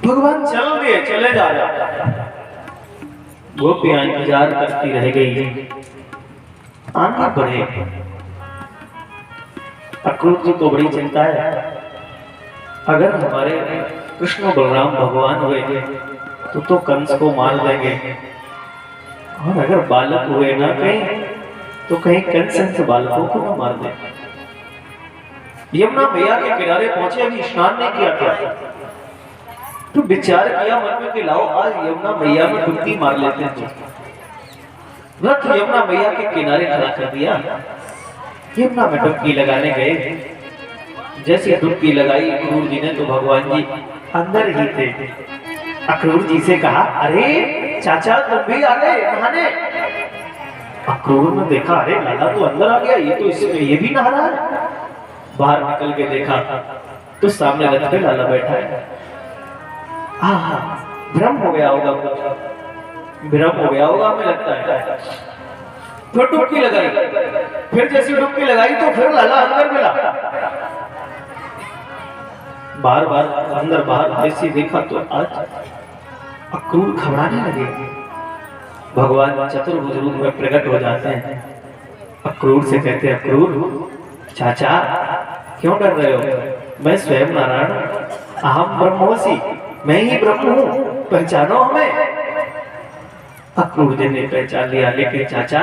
भगवान चल दिए, चले जा रहा। गोपियां इंतजार करती रह गई। आगे बढ़े। अक्रूर जी को बड़ी चिंता है, अगर हमारे कृष्ण बलराम भगवान हुए तो कंस को मार देंगे, और अगर बालक हुए ना कहीं तो कहीं कंस बालकों को ना मार दे। यमुना मैया के किनारे पहुंचे, अभी स्नान नहीं किया था, तो विचार किया मन में कि लाओ आज यमुना मैया में डुबकी मार लेते हैं। रथ यमुना मैया के किनारे खड़ा कर दिया। यमुना में डुबकी लगाने गए। जैसे डुबकी लगाई अक्रूर जी ने तो भगवान जी अंदर ही थे। अक्रूर जी से कहा, अरे चाचा तुम भी आ गए नहाने। अक्रूर ने देखा, अरे लाला तो अंदर आ गया, ये तो इसमें ये भी नहा रहा है। बाहर निकल के देखा तो सामने रथ पे लाला बैठा है। भ्रम हो गया होगा, भ्रम हो गया होगा हमें लगता है। फिर डुबकी लगाई, फिर जैसी डुबकी लगाई तो फिर लाला अंदर मिला। बार बार अंदर बाहर जैसी देखा तो आज अक्रूर घबराने लगे। भगवान चतुर्भुज रूप में प्रकट हो जाते हैं। अक्रूर से कहते हैं, अक्रूर चाचा क्यों डर रहे हो? मैं स्वयं नारायण, अहम ब्रह्मोसी, मैं ही ब्रह्म हूं, पहचानो हमें। अक्रूर जी ने पहचान लिया, लेकिन चाचा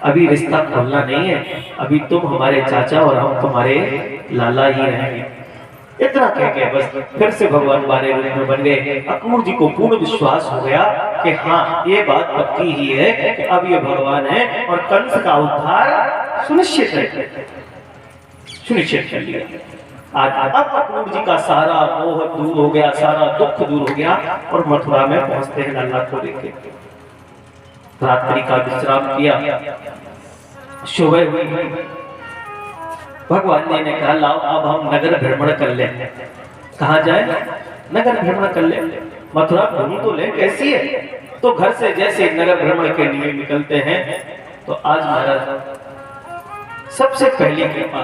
अभी रिश्ता खोलना नहीं है, अभी तुम हमारे चाचा और हम तुम्हारे लाला ही रहेंगे। इतना कह के बस फिर से भगवान बारे में बन गए। अक्रूर जी को पूर्ण विश्वास हो गया कि हाँ ये बात पक्की ही है कि अब ये भगवान है और कंस का उद्धार सुनिश्चित है, सुनिश्चित कर लिया। आज अब अक्रूर जी का सारा मोह दूर हो गया, सारा दुख दूर हो गया और मथुरा में पहुंचते हैं लाला को लेके। रात्रि का विश्राम किया, सुबह हुई। भगवान जी ने कहा, लाओ अब हम नगर भ्रमण कर ले। कहाँ जाए? नगर भ्रमण कर ले, मथुरा घूम तो ले कैसी है। तो घर से जैसे नगर भ्रमण के लिए निकलते हैं तो आज महाराज सबसे पहली कृपा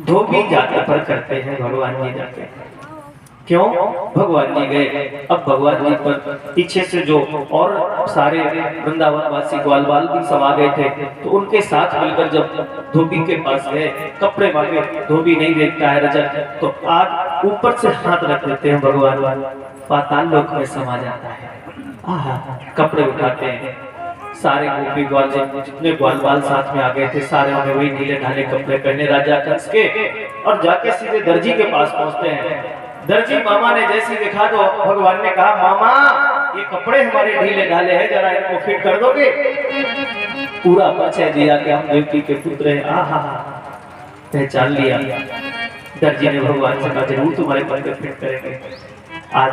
धोबी जाति पर करते हैं भगवान जी जाके। क्यों? भगवान जी गए, अब भगवान जी पर पीछे से जो और सारे वृंदावन वासी ग्वालवाल भी सब आ गए थे, तो उनके साथ मिलकर जब धोबी के पास गए, कपड़े मांगे, धोबी नहीं देखता है रजत, तो आज ऊपर से हाथ रख देते हैं, भगवान पाताल लोक में समा जाता है। कपड़े उठाते हैं, सारे गोपी ग्वाल जितने ग्वालवाल साथ में आ गए थे सारे उन्हें वही नीले ढाले कपड़े पहने राजा कंस के, और जाके सीधे दर्जी के पास पहुंचते हैं। दर्जी मामा ने जैसी देखा तो भगवान ने कहा, मामा ये कपड़े हमारे ढीले ढाले हैं, जरा इनको फिट कर दोगे? पूरा परिचय दिया कि हम देवकी के पुत्र हैं। पहचान लिया। दर्जी ने भगवान से कहा, जरूर तुम्हारे कपड़े फिट करेंगे। आज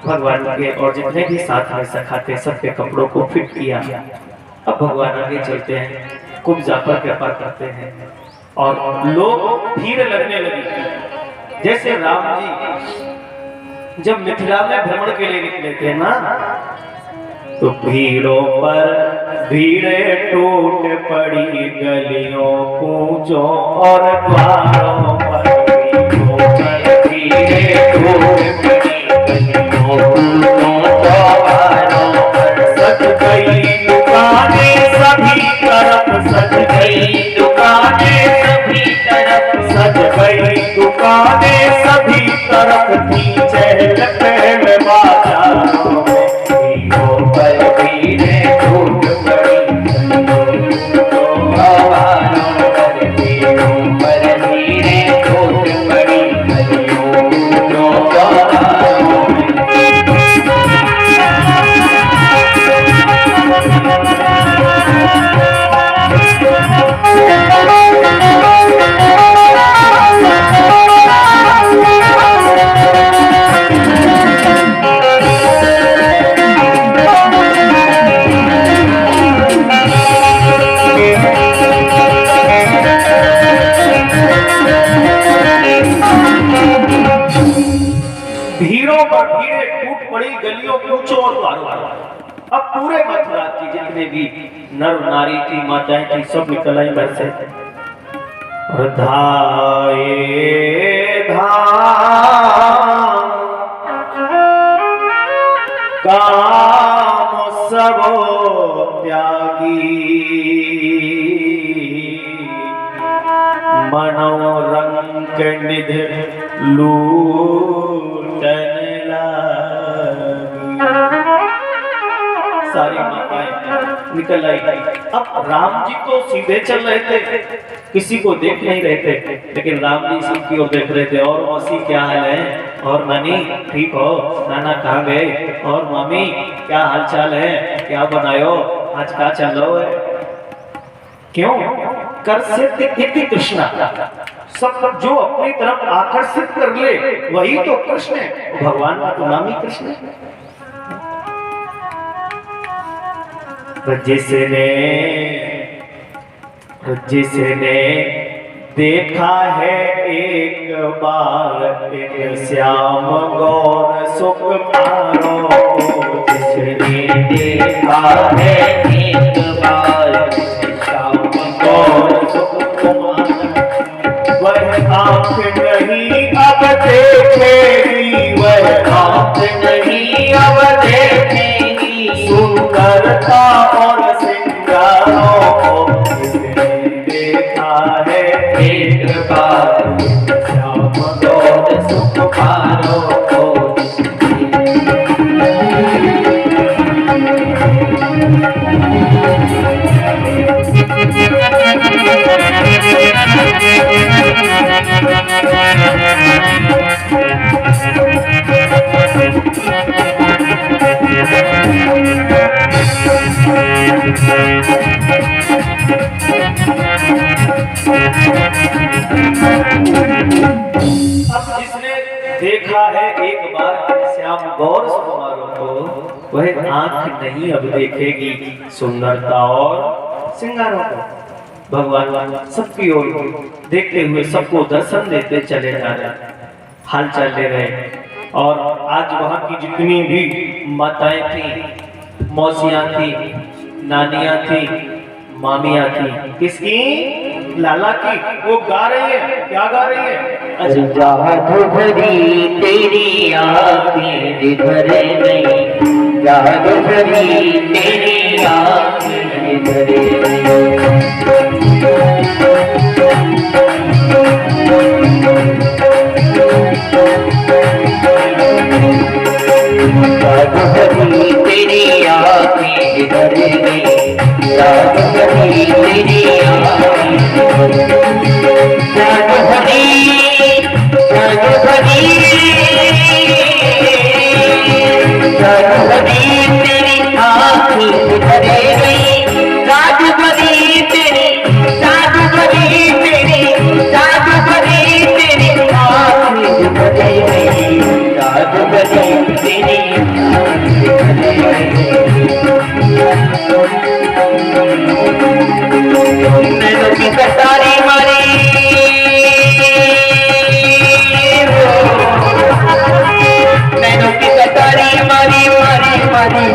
भगवान के और जितने भी साथ में सखा थे सबके कपड़ों को फिट किया। अब भगवान आगे चलते हैं, कुब्जा पर कृपा करते हैं और लोग भीड़ लगने लगी। जैसे राम जी जब मिथिला में भ्रमण के लिए निकले थे ना, तो भीड़ों पर भीड़े टूट पड़ी, गलियों कूचों और द्वारों पर भीड़े टूट पड़ी, सज गई दुकानें सभी तरफ, सज गई दुकानें सभी तरफ, सज गई दुकानें सभी तरफ, थी चहल पहल बाजारों में, भीड़ों पर भीड़े टूट पड़ी, भीड़ों पर भीड़े भीड़ों पर भीड़ें टूट पड़ी, गलियों पूछो और द्वारों। अब पूरे मथुरा की जितने भी नर नारी थी, माताएं थी, सब निकल आई घर से। और धाये धाम काम सब त्यागी, मनोरंग निध लूटन लागी। सारी माताएं निकल आई। अब राम जी तो सीधे चल रहे थे, किसी को देख नहीं रहे थे, लेकिन राम जी सिंह की ओर देख रहे थे। और मौसी क्या हाल है, और नानी ठीक हो, नाना कहाँ गए, और मामी क्या हाल चाल है, क्या बनायो आज, क्या चलो है। क्यों कर से कृष्णा, सब जो अपनी तरफ आकर्षित कर ले वही तो कृष्ण है। भगवान का तो नाम ही कृष्ण है। जिसने देखा है एक बार श्याम गौर सुख पारो, जिसने देखा है एक बार श्याम गौर सुख पारो, वह आँख नहीं अब देखेगी, वह आँख नहीं अब देखेगी सुंदरता और सिंगारों को। जिसने देखा है एक बार श्याम गौर सुख पारो को। अब जिसने देखा है एक बार श्याम गौर सुकुमारों को, वह आंख नहीं अब देखेगी सुंदरता और सिंगारों को। भगवान सबकी ओर देखते हुए सबको दर्शन देते चले जा रहे, हाल चाल ले रहे। और आज वहां की जितनी भी माताएं थी, मौसियां थी, नानियां थी, मामियां थी, किसकी, लाला की, वो गा रही है। क्या गा रही है? जादू भरी तेरी आँखें जिधरे नहीं, जादू भरी तेरी आँखें जिधरे नहीं, जादू भरी तेरी आँखें जिधरे नहीं, जादू भरी तेरी आँखें, जादू भरी, जादू भरी, जादू भरी तेरी आँखें जिधरे गई, जादू भरी तेरी, जादू भरी तेरी, जादू भरी तेरी आँखें जिधरे गई, जादू भरी तेरी आँखें जिधरे गई। नैनों की कटारी मारी, नैनों की कटारी मारी मारी मारी,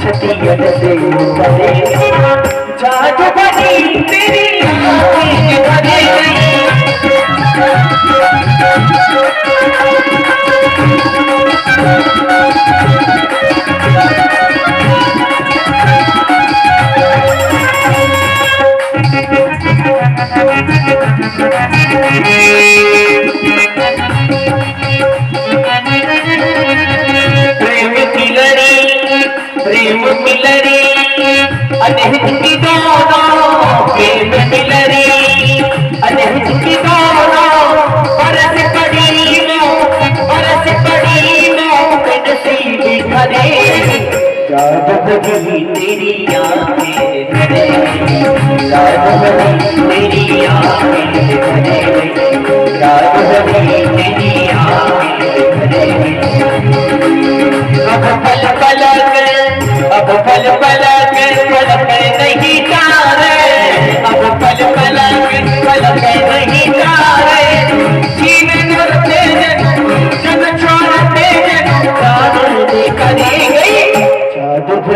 छतियन से उतरे, जादू भरी तेरी आँखें जिधरे गई। प्रेम की लड़ी, प्रेम की लड़ी, अनहित की दोनों, प्रेम की लड़ी, अनहित की दोनों, बरस पड़ी लो, बरस पड़ी लो, नसीब भरे, जादू भरी तेरी आँखें जिधरे, जादू भरी तेरी आँखें जिधरे,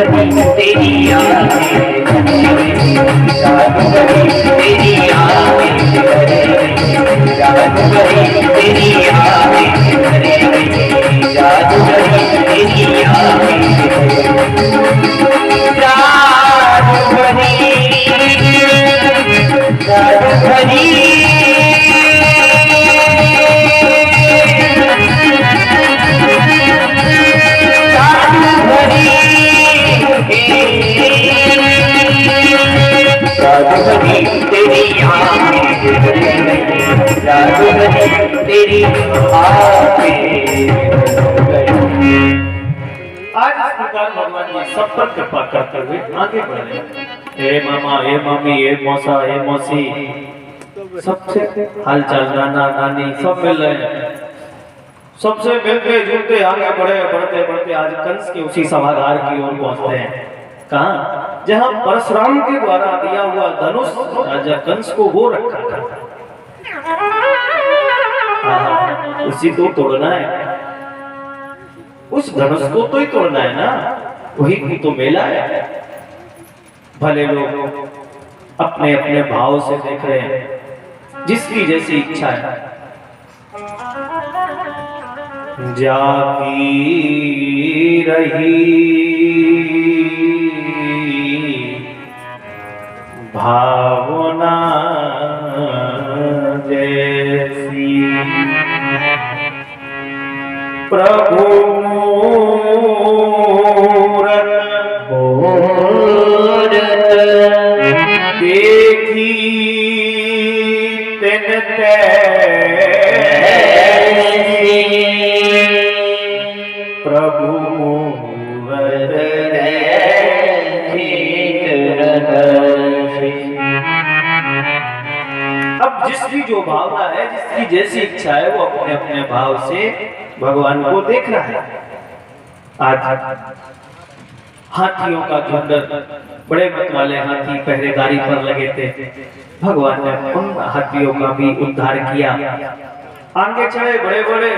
भरी तेरी आँखें, जादू भरी तेरी आँखें, जादू भरी तेरी आँखें, जादू भरी तेरी आँखें, जादू भरी, जादू भरी तेरी आँखें, तेरी आज इस प्रकार भगवान जी सब पर कृपा करते हुए आगे बढ़ रहे हैं। हे मामा, हे मामी, हे मौसा, हे मौसी, सबसे हालचाल, नाना नानी सब मिल रहे हैं। सबसे मिलते जुलते आगे बढ़ते बढ़ते आज कंस के उसी सभागार की ओर पहुंचते हैं। कहाँ? जहाँ परशुराम के द्वारा दिया हुआ धनुष राजा कंस को वो रखा था, उसी को तोड़ना है। उस धनुष को तो ही तोड़ना है ना, वही की तो मेला है। भले लोग अपने अपने भाव से देख रहे हैं, जिसकी जैसी इच्छा है। जाकी रही भावना जैसी, प्रभु मूरत देखी तिन तैसी, प्रभु मूरत अब जिसकी जो भावना है, जिसकी जैसी इच्छा है, वो अपने अपने भाव से भगवान को देख रहा है। आज हाथियों का झुंड, बड़े मत वाले हाथी पहरेदारी पर लगे थे। भगवान ने उन हाथियों का भी उद्धार किया। आगे चढ़े बड़े बड़े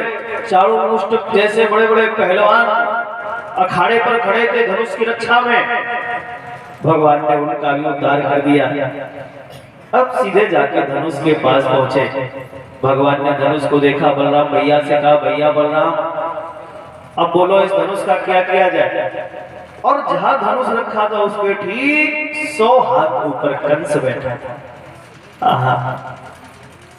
चारों मुष्ट जैसे बड़े बड़े पहलवान अखाड़े पर खड़े थे धनुष की रक्षा में। भगवान ने उनका भी उद्धार कर दिया। अब सीधे जाके धनुष के पास पहुंचे। भगवान ने धनुष को देखा, बलराम भैया से कहा, भैया बलराम, अब बोलो इस धनुष का क्या किया जाए। और जहां धनुष रखा था उसके ठीक 100 हाथ ऊपर कंस बैठा था।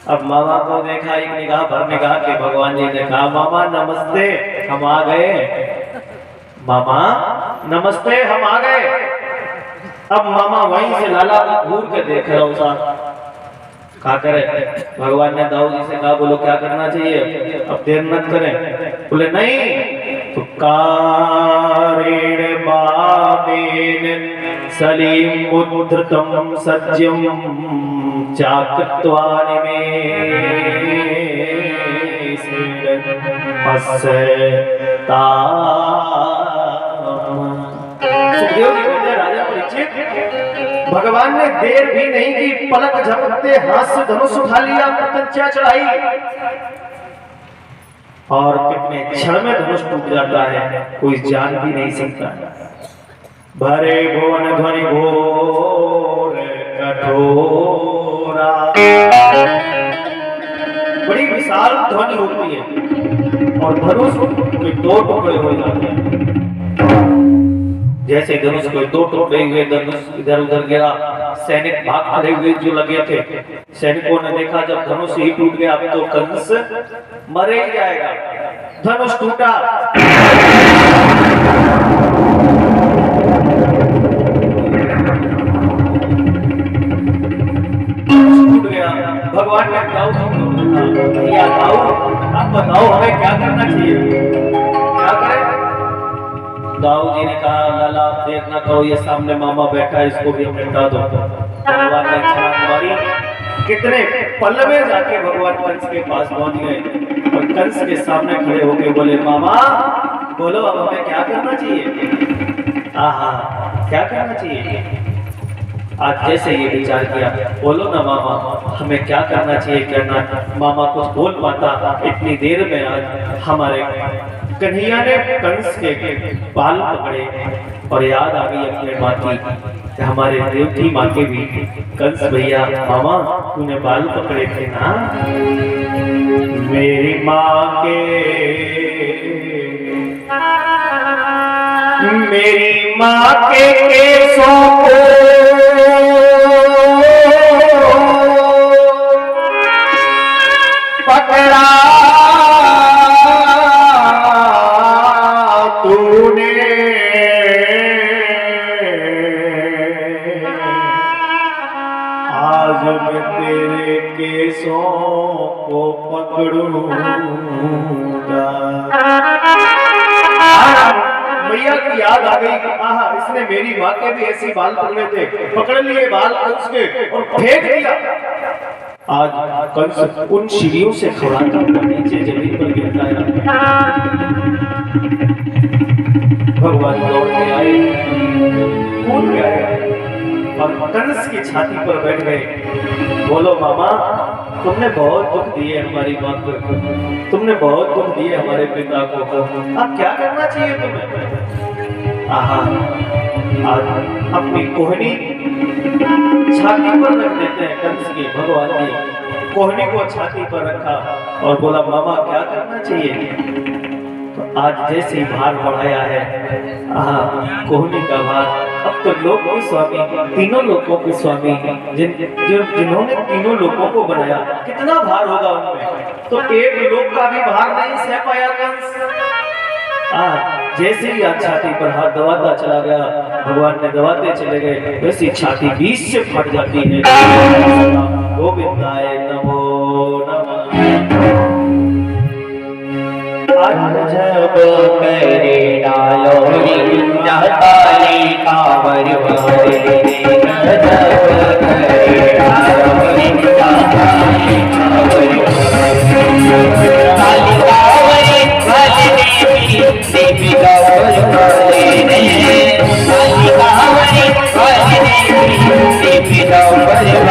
अब मामा को देखा, एक निगाह भर निगाह के भगवान जी ने कहा, मामा नमस्ते, हम आ गए। मामा नमस्ते, हम आ गए। अब मामा वहीं से लाला घूर के देख रहा हूँ, क्या करे। भगवान ने दाऊद जी से कहा, बोलो क्या करना चाहिए, अब देर मत करें। बोले नहीं, तो कारेण बाणेन सलीमुद्धृतं सज्जं चाकृत्वा सुखदेव जी बोले, राजा परीक्षित, भगवान ने देर भी नहीं की, पलक झपकते हाथ से धनुष उठा लिया, प्रत्यंचा चढ़ाई और कितने क्षण में धनुष टूट जाता है, कोई जान भी नहीं सकता। भरे भुवन ध्वनि घोर कठोरा, बड़ी विशाल ध्वनि होती है और धनुष के 2 टुकड़े हो जाते हैं। जैसे धनुष को 2 टुकड़े हुए, धनुष इधर उधर गिरा, सैनिक भाग खड़े हुए जो लगे थे। सैनिकों ने देखा जब धनुष ही टूट गया, अब तो कंस मरे ही जाएगा। धनुष टूटा, टूट गया। भगवान ने दाऊद को कहा, भैया दाऊद, आप बताओ हमें क्या करना चाहिए, क्या करें। दाऊद जी ने कहा, लाला देर न करो, ये सामने मामा बैठा है, इसको भी निपटा दो। भगवान ने छलांग मारी, कितने पल में जाके भगवान कंस के पास पहुंच गए और कंस के सामने खड़े होके बोले, मामा बोलो अब हमें क्या करना चाहिए। आहा, क्या करना चाहिए। आज जैसे ये विचार किया, बोलो ना मामा हमें क्या करना चाहिए। करना मामा कुछ बोल पाता, इतनी देर में आज हमारे कन्हैया ने कंस के बाल पकड़े और याद आ गई अपने माँ की, हमारे देवती माँ के भी। कंस भैया मामा तूने बाल पकड़े थे ना, मेरी माँ के केसों को पकड़ा तूने, आज मैं तेरे केसों को पकड़ूंगा। भैया की याद आ गई, आहा इसने मेरी माँ के भी ऐसे बाल पकड़े थे, पकड़ लिए बाल कंस के और फेंक दिया। आज कंस उन सीढ़ियों से खड़ाता हुआ नीचे जमीन पर गिरता है। भगवान दौड़ के आए, कूद के आए और कंस की छाती पर बैठ गए। बोलो मामा तुमने बहुत दुख दिए हमारी माँ को, तुमने बहुत दुख दिए हमारे पिता को, अब क्या करना चाहिए तुम्हें? आहा आज अपनी कोहनी छाती पर रख देते हैं कंस की। भगवान ने कोहनी को छाती पर रखा और बोला मामा क्या करना चाहिए? तो आज जैसे ही भार बढ़ाया है, आहा कोहनी का भार, अब तो लोक के स्वामी, तीनों लोकों के स्वामी, जिन्होंने तीनों लोकों को बनाया, कितना भार होगा उनमें? तो एक लोक का भी भार नहीं सह पाया कंस। जैसे ही आज छाती पर हाथ दबाता चला गया, भगवान ने दबाते चले गए, वैसी छाती बीच से फट जाती है। गोविंदाय नमो नमः। जब करे डालो काली कांवर वाले, जब करे डालो काली कांवर वाले, देवी गौर वाले, काली कांवर वाले, देवी गौर वाले।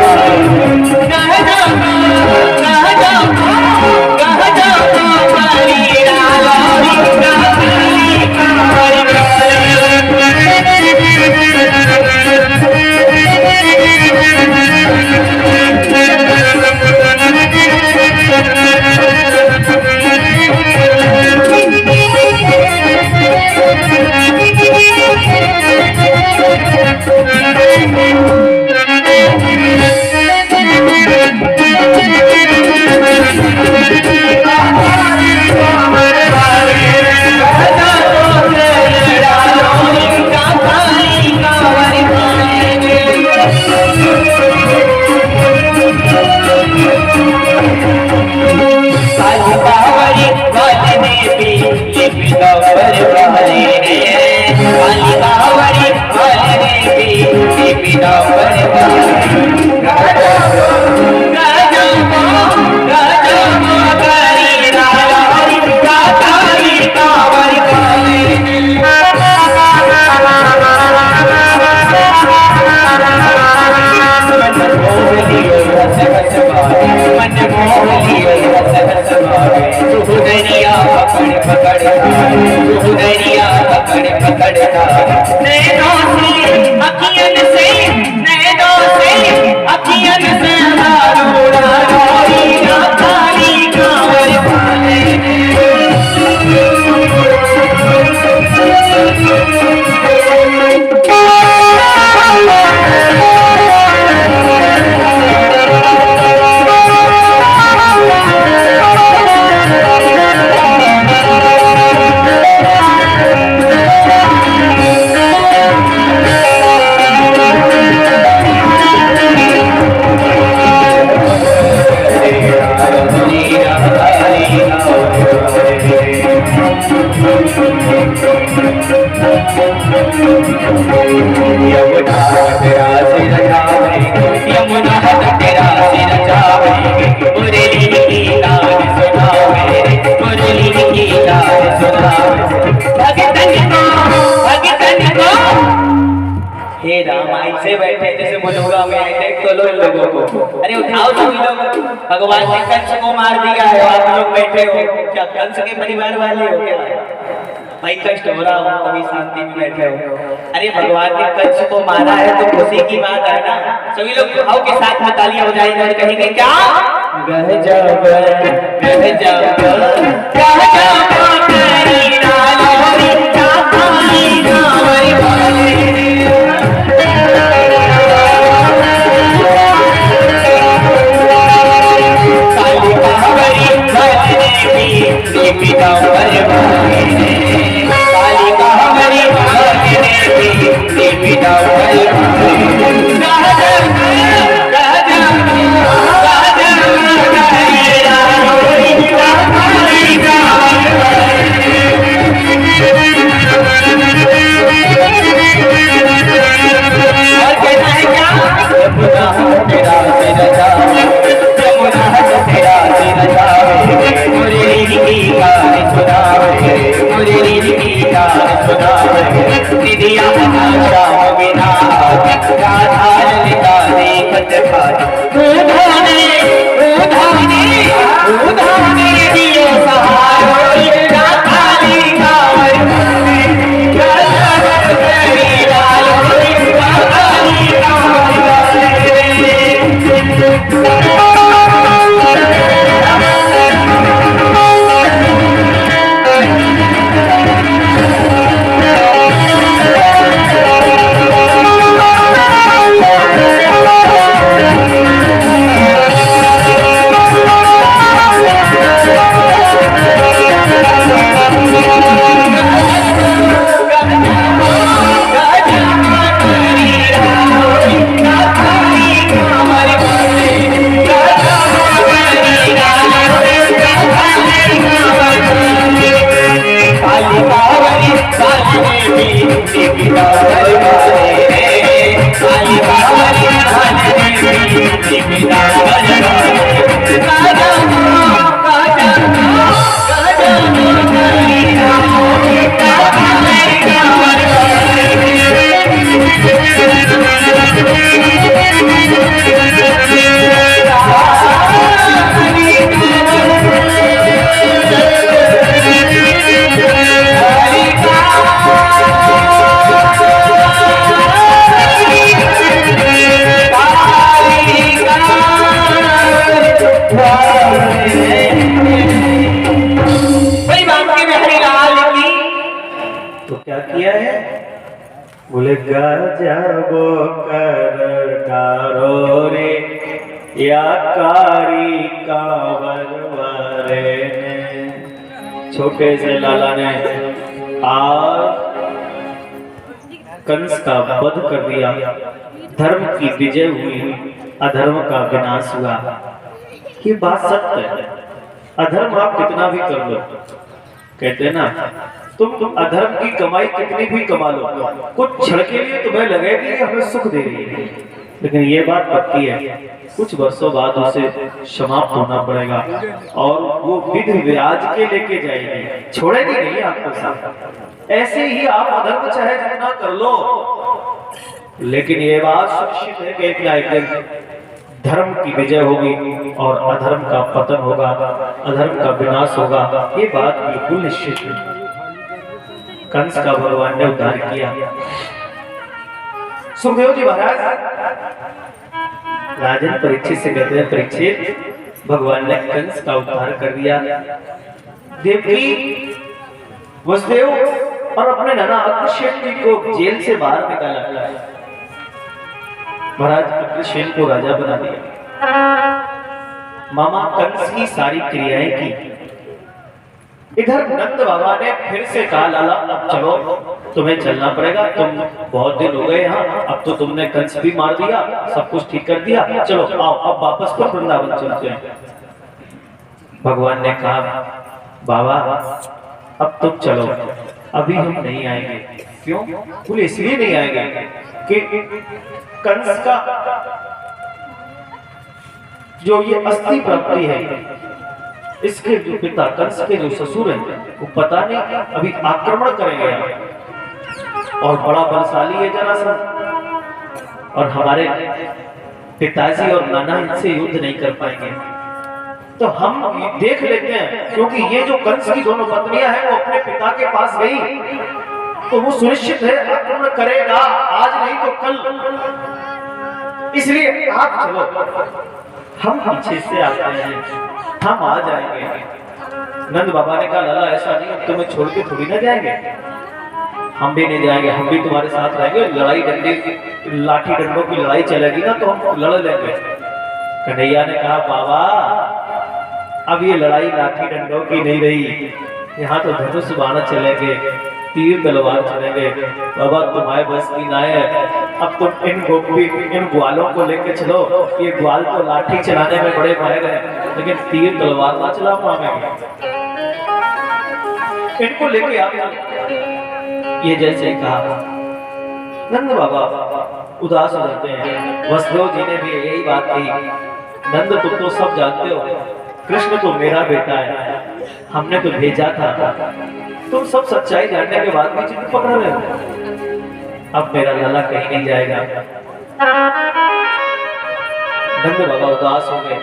से बैठे जैसे मथुरा में आए देख तो लो इन लोगों को, अरे उठाओ तो इन लोग, भगवान ने कंस को मार दिया है, आप लोग बैठे हो क्या कंस के परिवार वाले हो क्या? भाई कष्ट हो रहा हो कभी शांति में बैठे हो। अरे भगवान ने कंस को मारा है तो खुशी की बात है ना। सभी लोग भाव के साथ में तालियां बजाएंगे और कहेंगे क्या गजब गजब गजब तेरी डालोरी चांदी गावरी बोले। काली कावरी भजने की पिता काली कावरी भजने की पिता बोले गजबो कर डारो रे या कारी कांवरवारे ने। छोटे से लाला ने आज कंस का वध कर दिया, धर्म की विजय हुई, अधर्म का विनाश हुआ। ये बात सत्य है। अधर्म आप कितना भी कर लो, कहते हैं ना, तुम अधर्म की कमाई कितनी भी कमा लो, कुछ क्षण के लिए तुम्हें लगेगी कि हमें सुख दे रही है, लेकिन ये बात पक्की है, कुछ वर्षों बाद उसे समाप्त होना पड़ेगा और वो विधि व्याज के लेके जाएगी, छोड़ेगी नहीं आपको साथ। ऐसे ही आप अधर्म चाहे जितना कर लो, लेकिन ये बात सुनिश्चित है कि एक दिन धर्म की विजय होगी और अधर्म का पतन होगा, अधर्म का विनाश होगा। ये बात बिल्कुल निश्चित है। कंस का भगवान ने उद्धार किया। सुखदेव जी महाराज राजन परीक्षित से कहते हैं, परीक्षित भगवान ने कंस का उद्धार कर दिया। देवकी वसुदेव और अपने नाना अग्रसेन जी को जेल से बाहर निकाला, महाराज अग्रसेन को राजा बना दिया। मामा कंस की सारी क्रियाएं की। इधर नंद बाबा ने फिर से कहा, लाला अब चलो, तुम्हें चलना पड़ेगा, तुम बहुत दिन हो गए यहाँ, अब तो तुमने कंस भी मार दिया, सब कुछ ठीक कर दिया, चलो आओ अब वापस तो वृंदावन चलते हैं। भगवान ने कहा, बाबा अब तुम चलो, अभी हम नहीं आएंगे। क्यों? बोले इसलिए नहीं आएंगे कि कंस का जो ये अस्थि प्राप्ति है, इसके जो पिता कंस के जो ससुर हैं, वो पता नहीं अभी आक्रमण करेंगे और बड़ा बलशाली है जरासंध, और हमारे पिताजी और नाना इनसे युद्ध नहीं कर पाएंगे। तो हम देख लेते हैं, क्योंकि ये जो कंस की दोनों पत्नियां हैं वो अपने पिता के पास गई तो वो सुनिश्चित है आक्रमण करेगा, आज नहीं तो कल। इसलिए आप चलो, हम पीछे से आते हैं, हम आ जाएंगे। नंद बाबा ने कहा लाला ऐसा नहीं, हम तुम्हें छोड़ के थोड़ी ना जाएंगे, हम भी नहीं जाएंगे, हम भी तुम्हारे साथ रहेंगे। लड़ाई डंडे लाठी डंडों की लड़ाई चलेगी ना तो हम लड़ लेंगे। कन्हैया ने कहा बाबा अब ये लड़ाई लाठी डंडों की नहीं रही, यहाँ तो धनुष बाण चलेंगे, तीर तलवार चलेंगे। बाबा तुम्हारे बस की ना है, अब तुम इन ग्वालों को लेके चलो, ये ग्वाल तो लाठी चलाने में बड़े माहिर हैं, लेकिन तीर तलवार ना चला पाएंगे, इनको लेके आप। ये जैसे ही कहा नंद बाबा उदास हो जाते हैं। वसुदेव जी ने भी यही बात कही, नंद तुम तो सब जानते हो, कृष्ण तो मेरा बेटा है, हमने तो भेजा था, तुम सब सच्चाई जानने के बाद भी जिद पकड़ रहे हो, अब मेरा लाला कहीं नहीं जाएगा। नंद बाबा उदास हो गए।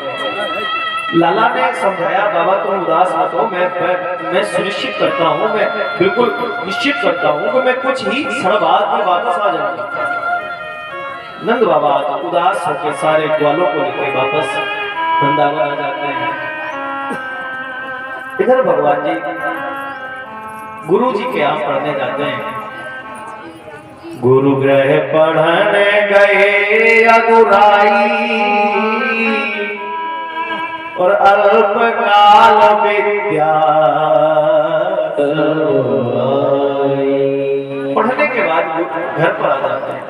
लाला ने समझाया बाबा तुम उदास मत हो, मैं सुनिश्चित करता हूँ, मैं बिल्कुल निश्चित करता हूँ कि मैं कुछ ही क्षण बाद में वापस आ जाऊंगा। नंद बाबा उदास होकर सारे ग्वालों को लेकर वापस वृंदावन आ जाते हैं। इधर भगवान जी गुरु जी के यहाँ पढ़ने जाते हैं। गुरु ग्रह पढ़ने गए अगुराई और अल्पकाल विद्या, पढ़ने के बाद घर पर आ जाते हैं।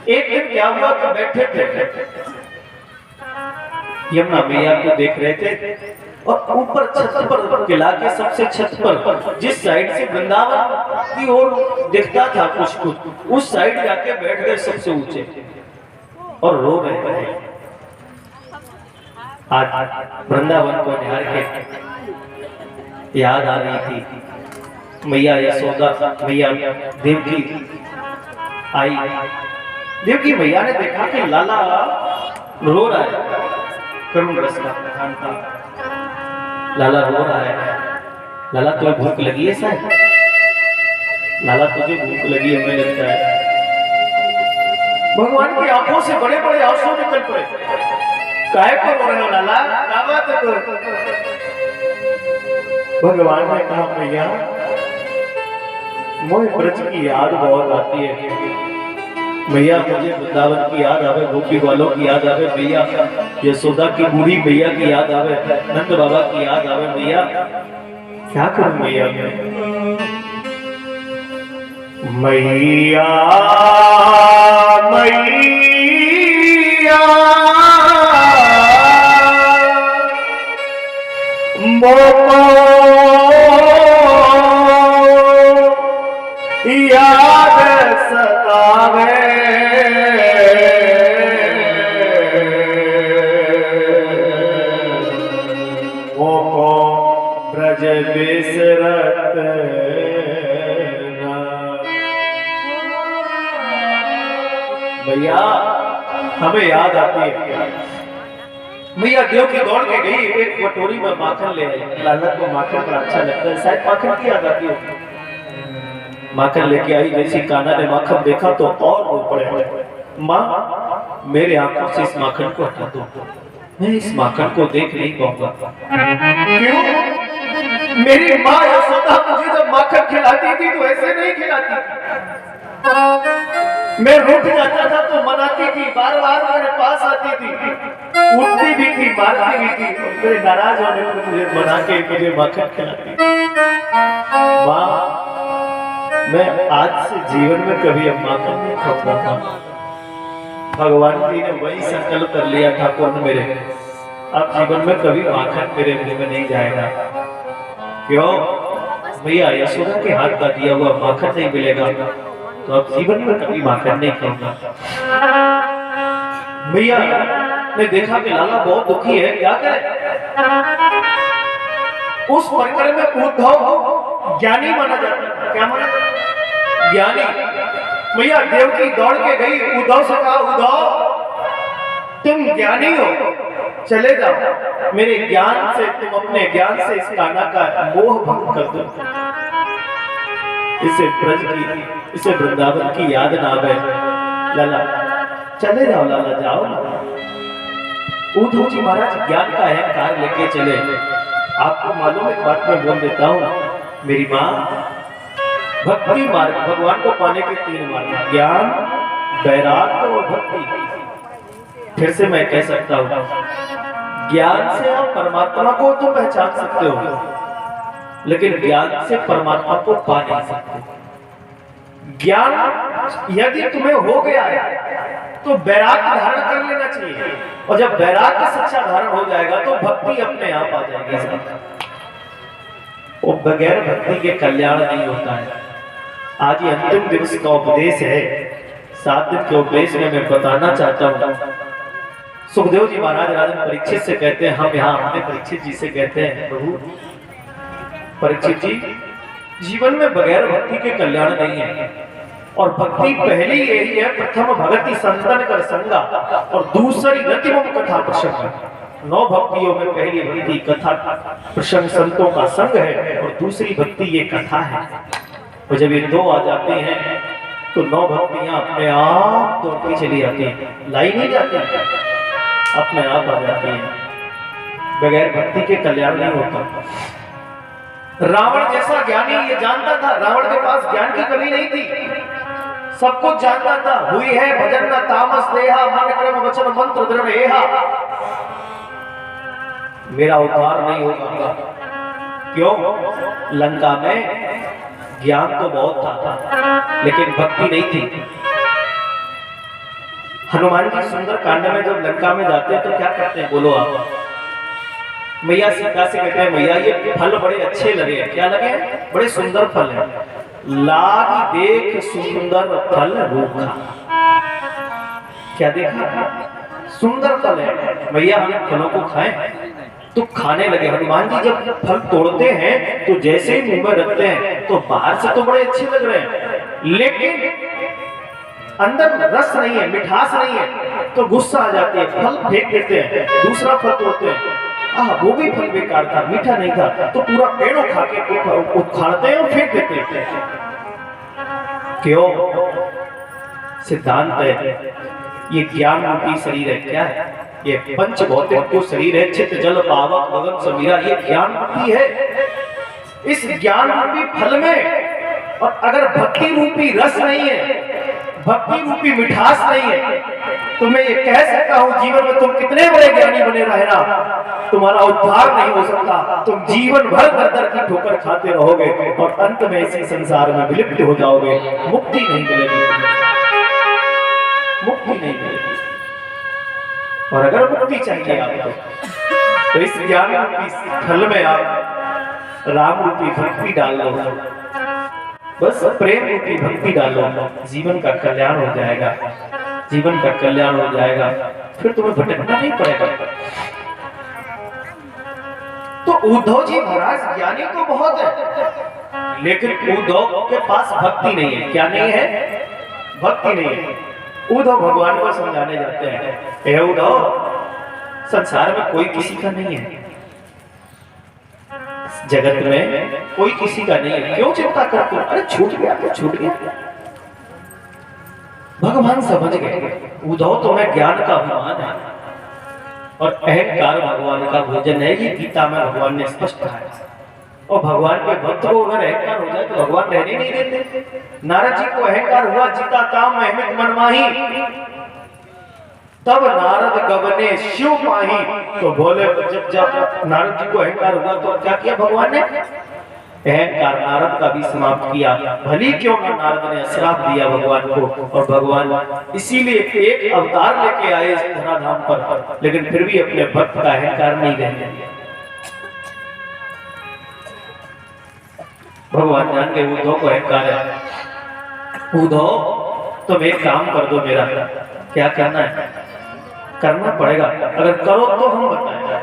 एक दिन क्या हुआ कि बैठे थे, यमुना मैया को देख रहे थे और ऊपर छत पर, किला के सबसे छत पर, जिस साइड से वृंदावन की ओर दिखता था कुछ, उस साइड जाके बैठ गए सबसे ऊंचे और रो रहे थे। आज वृंदावन को निहार के याद आ रही थी, मैया यशोदा, मैया देवकी आई। देवकी मैया ने देखा कि लाला रो रहा है, करुण रस का प्रधान था, लाला रो रहा है। लाला तुम्हें भूख लगी है शायद, लाला तुझे भूख लगी है, हमें लगता है। भगवान की आंखों से बड़े बड़े आंसू निकल पड़े। काहे को रो रहे हो लाला, क्या बात है? तो भगवान ने कहा मैया मोह ब्रज की याद बहुत आती है मैया, मुझे वृंदावन की याद आवे, गोपी वालों की याद आवे मैया, यशोदा की बूढ़ी मैया की याद आवे, नंद बाबा की याद आवे मैया, क्या करूं मैया? मैया मैया मोको याद सतावे, मोको ब्रज बिसरत भैया, हमें याद आती है। मैया देव की दौड़ के गई, एक कटोरी में माखन ले आई। लाला को माखन बड़ा अच्छा लगता है, शायद माखन की याद आती है। माखन लेके आई, जैसे कान्हा ने माखन देखा तो और रो पड़े। माँ मेरे आंखों से इस माखन को हटा दो, मैं इस माखन को देख नहीं पाऊंगा। क्यों? मेरी माँ यशोदा मुझे जब माखन खिलाती थी तो ऐसे नहीं खिलाती थी, मैं रूठ जाता था तो मनाती थी, बार बार मेरे पास आती थी, उठती भी थी, मारती भी थी, मेरे नाराज होने पर मुझे मना के मुझे माखन खिलाती। माँ मैं आज से जीवन में कभी अब माखन नहीं खाऊंगा। भगवान जी ने वही संकल्प कर लिया ठाकुर ने मेरे, अब जीवन में कभी माखन मेरे मुंह में नहीं जाएगा। क्यों? भैया यशोदा के हाथ का दिया हुआ माखन नहीं मिलेगा तो अब जीवन में कभी माखन नहीं खाऊंगा। भैया ने देखा कि लाला बहुत दुखी है, क्या करे? उस परिकर में उद्धव ज्ञानी माना जाता है। क्या माना जाता है? ज्ञानी। भैया देवकी दौड़ के गई, उद्धव से कहा उद्धव तुम ज्ञानी हो, चले जाओ, मेरे ज्ञान से तुम अपने ज्ञान से इस कान्हा का मोह भंग कर दो, इसे ब्रज की, इसे वृंदावन की याद ना आवे। लाला चले जाओ, लाला जाओ। उद्धव जी महाराज ज्ञान का अहंकार लेके चले। आपको मालूम है, एक बात मैं बोल देता हूँ, मेरी माँ भक्ति मार्ग, भगवान को पाने के 3 मार्ग, ज्ञान, वैराग्य और भक्ति। फिर से मैं कह सकता हूँ, ज्ञान से आप परमात्मा को तो पहचान सकते हो, लेकिन ज्ञान से परमात्मा को पा नहीं सकते। ज्ञान यदि तुम्हें हो गया है तो वैराग्य धारण कर लेना चाहिए, और जब वैराग्य सच्चा धारण हो जाएगा तो भक्ति अपने आप आ जाएगी। वो बगैर भक्ति के कल्याण नहीं होता है। आज ये अंतिम दिवस का उपदेश है, 7 दिन के उपदेश में मैं बताना चाहता हूँ। सुखदेव जी महाराज राजन परीक्षित से कहते हैं, हम यहाँ अपने परीक्षित जी से कहते हैं, प्रभु परीक्षित जी, जीवन में बगैर भक्ति के कल्याण नहीं है, और भक्ति पहली यही है, प्रथम भगति संतन कर संगा, और दूसरी रतिमम कथा प्रसंग। 9 भक्तियों में पहली भक्ति कथा प्रसंग संतों का संग है, और दूसरी भक्ति ये कथा है। और जब ये 2 आ जाते हैं तो 9 भक्तियां अपने आप दौड़ती चली जाती हैं, लाई नहीं जाती, अपने आप आ जाती हैं। बगैर भक्ति के कल्याण नहीं होता। रावण जैसा ज्ञानी ये जानता था, रावण के पास ज्ञान की कमी नहीं थी, सब कुछ जानता था। हुई है भजन न तामस देहा, मन क्रम वचन मंत्र दृढ़ एहा। मेरा उद्धार नहीं होगा। क्यों? लंका में ज्ञान तो बहुत था, लेकिन भक्ति नहीं थी। हनुमान जी सुंदर कांड में जब लंका में जाते हैं तो क्या करते हैं, बोलो आप? मैया सीता से कहते हैं, मैया ये फल बड़े अच्छे लगे। क्या लगे? बड़े सुंदर फल है। लाग देख सुंदर फल रूखा। क्या देखा? सुंदर फल है, मैया हम फलों को खाएं। तो खाने लगे। हनुमान जी जब फल तोड़ते हैं तो जैसे ही मुंह में रखते हैं तो बाहर से तो बड़े अच्छे लग रहे हैं, लेकिन अंदर रस नहीं है, मिठास नहीं है, तो गुस्सा आ जाती है, फल फेंक देते हैं, दूसरा फल तोड़ते हैं, वो भी फल बेकार था, मीठा नहीं था, तो पूरा पेड़ उठा के उखाड़ते हैं और फेंक देते हैं। क्यों? सिद्धांत है, ये ज्ञान रूपी शरीर है। क्या है? ये पंच भौतिक जो शरीर है, चित्त जल पावक गगन समीरा, ये ज्ञान रूपी है। इस ज्ञान रूपी फल में और अगर भक्ति रूपी रस नहीं है, भक्ति रूपी मिठास नहीं है, तो मैं ये कह सकता हूं, जीवन में तुम कितने बड़े ज्ञानी बने रहना, तुम्हारा उद्धार नहीं हो सकता। तुम जीवन भर दर की ठोकर खाते रहोगे और अंत में इसी संसार में विलुप्त हो जाओगे। मुक्ति नहीं मिलेगी, मुक्ति नहीं मिलेगी। और अगर मुक्ति चाहिए आपको, तो इस ज्ञान रूपी फल में आप राम रूपी भक्ति डाल लो, बस प्रेम रूपी भक्ति डालो, जीवन का कल्याण हो जाएगा, जीवन का कल्याण हो जाएगा। फिर तुम्हें भटकना नहीं पड़ेगा। तो उद्धव जी महाराज ज्ञानी तो बहुत है, लेकिन उद्धव के पास भक्ति नहीं है। क्या नहीं है? भक्ति नहीं है। उद्धव भगवान को समझाने जाते हैं, हे उद्धव, संसार में कोई किसी का नहीं है, जगत में कोई किसी का नहीं है, क्यों चिंता करते हो? अरे छूट गया तो छूट गया। भगवान समझ गए, उद्धव तुम्हें ज्ञान का अभिमान है और अहंकार भगवान का भोजन है। ये गीता में भगवान ने स्पष्ट कहा है। और भगवान के भक्त को अगर अहंकार हो जाए तो भगवान रहने नहीं देते। नारद जी को अहंकार हुआ, जीता काम अहमित मनमाही, तब नारद गगने शिव पाही। तो बोले, जब नारद जी को अहंकार हुआ तो क्या किया भगवान ने? अहंकार नारद का भी समाप्त किया। भली क्यों ना नारद ने श्राप दिया भगवान को, और भगवान इसीलिए एक अवतार लेके आए इस धराधाम पर, लेकिन फिर भी अपने भक्त का अहंकार नहीं रहने दिया। भगवान जान के उद्धव को अहंकार है। उद्धव तुम एक काम कर दो मेरा। क्या करना है? करना पड़ेगा। अगर करो तो हम बताएंगे,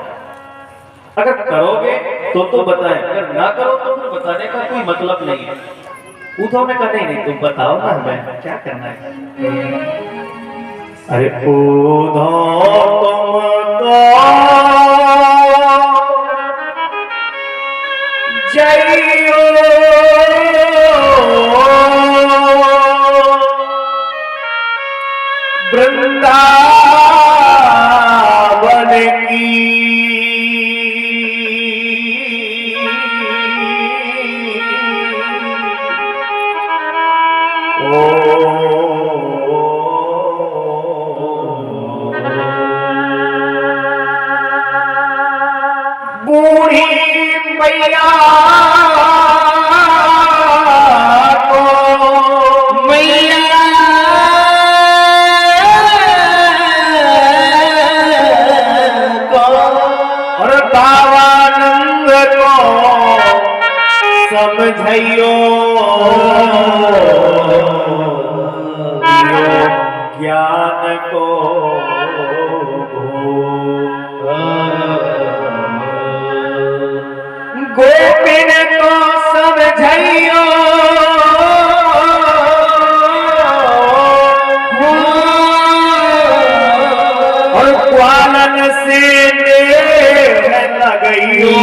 अगर करोगे तो बताएं, अगर ना करो तो फिर बताने का कोई मतलब नहीं है। उद्धव ने कहा नहीं, तुम बताओ ना हमें क्या करना है। अरे उद्धव तुम तो जइयो वृंदावन की बूढ़ी मैया को मैया को और बाबानंद को समझियो ज्ञान को गोपिन को समझियो और ग्वालन से देह लगइयो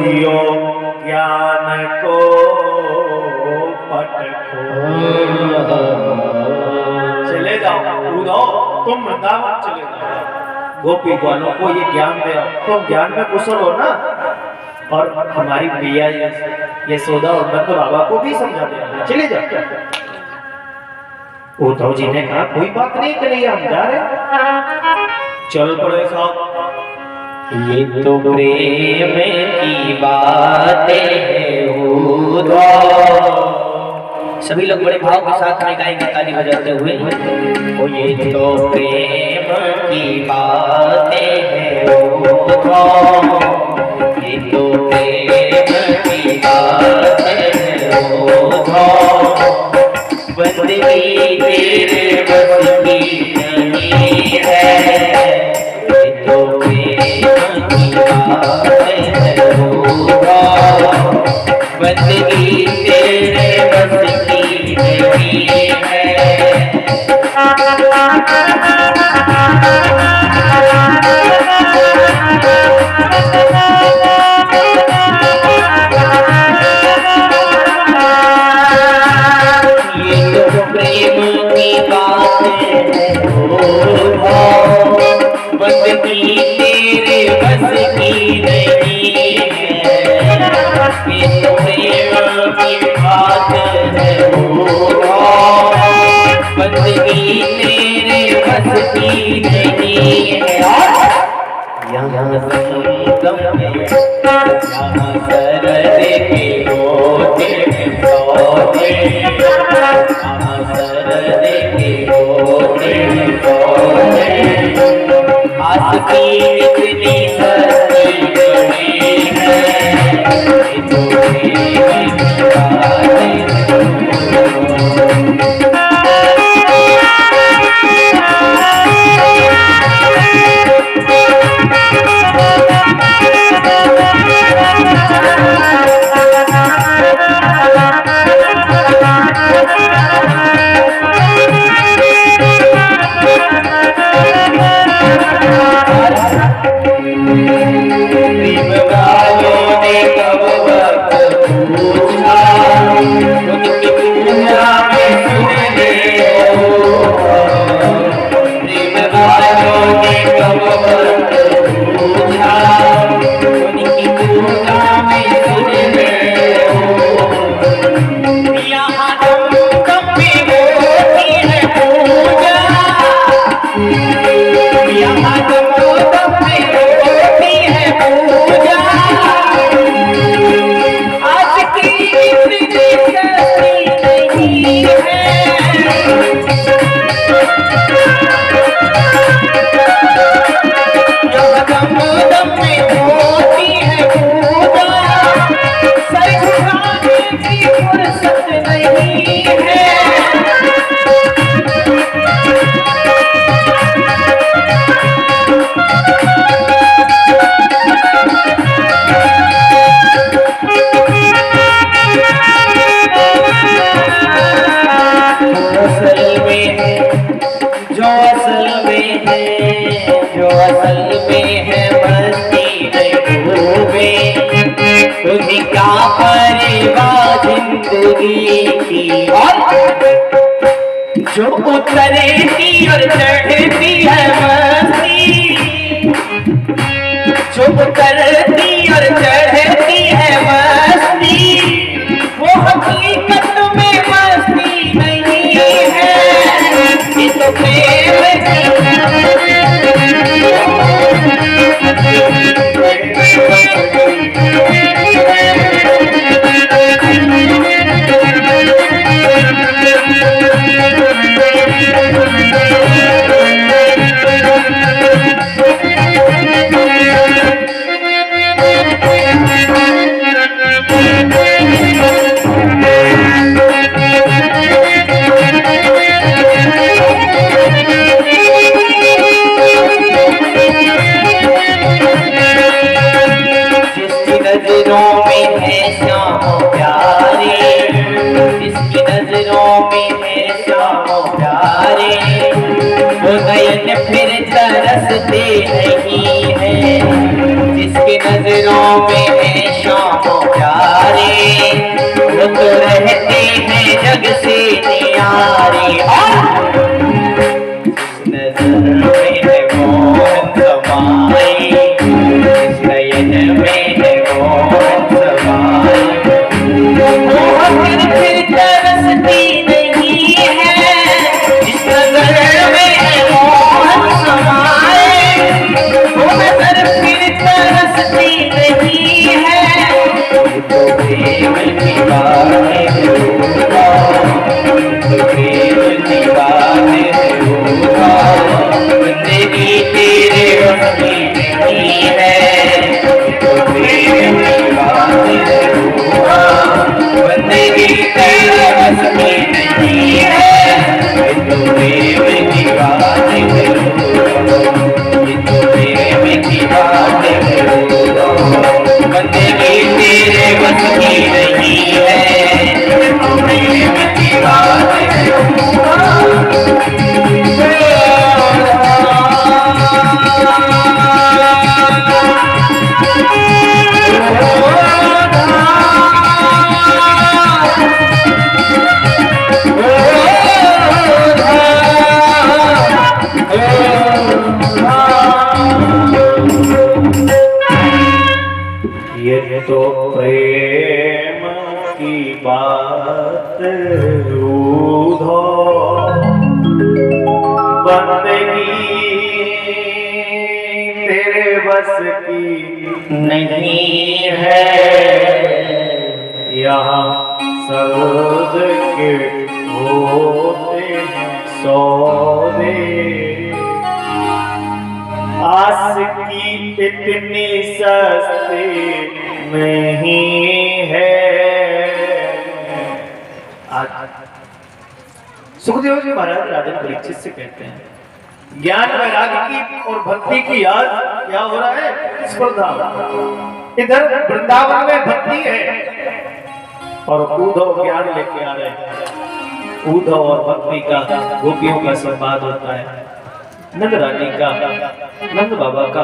दियो ज्ञान को पटखो चले जाओ कूदो तुम वृंदावन चले जाओ गोपी ग्वालों को ये ज्ञान दे तुम ज्ञान में कुशल हो ना और हमारी प्रिया यशोदा और नंद बाबा को भी समझा देना चले जाओ उद्धव जी ने कहा कोई बात नहीं कन्हैया हम जा रहे चल पड़े साहब ये तो प्रेम की बातें हैं उद्धव। सभी लोग बड़े भाव के साथ में गाएंगे ताली बजाते हुए। ओ ये तो प्रेम की बातें हैं उद्धव, ये तो प्रेम की बातें हैं उद्धव। बंदगी तेरे बस की नहीं है, ये तो प्रेम की बातें हैं उद्धव। बंदगी तेरे बस की नहीं है। यहाँ संगम में, यहाँ सरद के गोते में सौदे, यहाँ सरद के गोते में सौदे। आसकी इतनी सस्ती नहीं है, ये तो प्रेम की बातें हैं। में है, जो असल में है मस्ती महबूबे, तुझी क्या परवाह जिंदगी की। और जो उतरती और चढ़ती है मस्ती, जो उतरती और चढ़ती है मस्ती, वो हकीकत में मस्ती नहीं है, ये तो प्रेम नजरों में है श्याम प्यारे, जिसकी नजरों में है श्याम प्यारे, वो नयन फिर तरसते नहीं है, जिसकी नजरों में है श्याम प्यारे, वो तो रहते हैं जग से न्यारे। नजर में है मोहन समाई, इस नयन में फिर तरसती नहीं है, इस नजर में मोहन समाए, वो नजर फिर तरसती नहीं है, तो प्रेम की बातें होगा, तो प्रेम की बातें होगा, जिंदगी तेरे बस की नहीं है, तो प्रेम की बातें होगा, जिंदगी तेरे बस की नहीं है, ये तो प्रेम की बातें होगा, ये तो प्रेम की बातें होगा, जिंदगी तेरे बस की नहीं है, ये तो प्रेम की बातें होगा। ये तो प्रेम की बात रूधो बंदगी तेरे बस की नहीं है, यहाँ सर्द के होते हैं सौदे, आस की इतनी सस्ती नहीं है। सुखदेव जी महाराज राजा परीक्षित से कहते हैं ज्ञान वैराग्य की और भक्ति की याद क्या हो रहा है स्पर्धा। इधर वृंदावन में भक्ति है और उद्धव ज्ञान लेके आ रहे हैं। उद्धव और भक्ति का गोपियों का संवाद होता है, नंद रानी का नंद बाबा का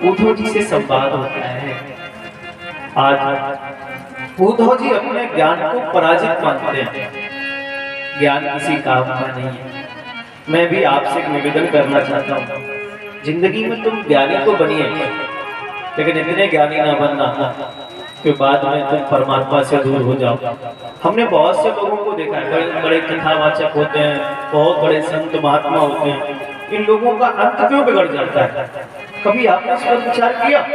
उद्धव जी से संवाद होता है। आज उद्धव जी अपने ज्ञान को पराजित मानते हैं, ज्ञान किसी काम का नहीं है। मैं भी आपसे एक निवेदन करना चाहता हूँ, जिंदगी में तुम ज्ञानी तो बनिए, लेकिन इतने ज्ञानी ना बनना कि बाद में तुम परमात्मा से दूर हो जाओ। हमने बहुत से लोगों को देखा है, बड़े बड़े कथावाचक होते हैं, बहुत बड़े संत महात्मा होते हैं, इन लोगों का अंत क्यों बिगड़ जाता है? कभी आपने इस पर विचार किया?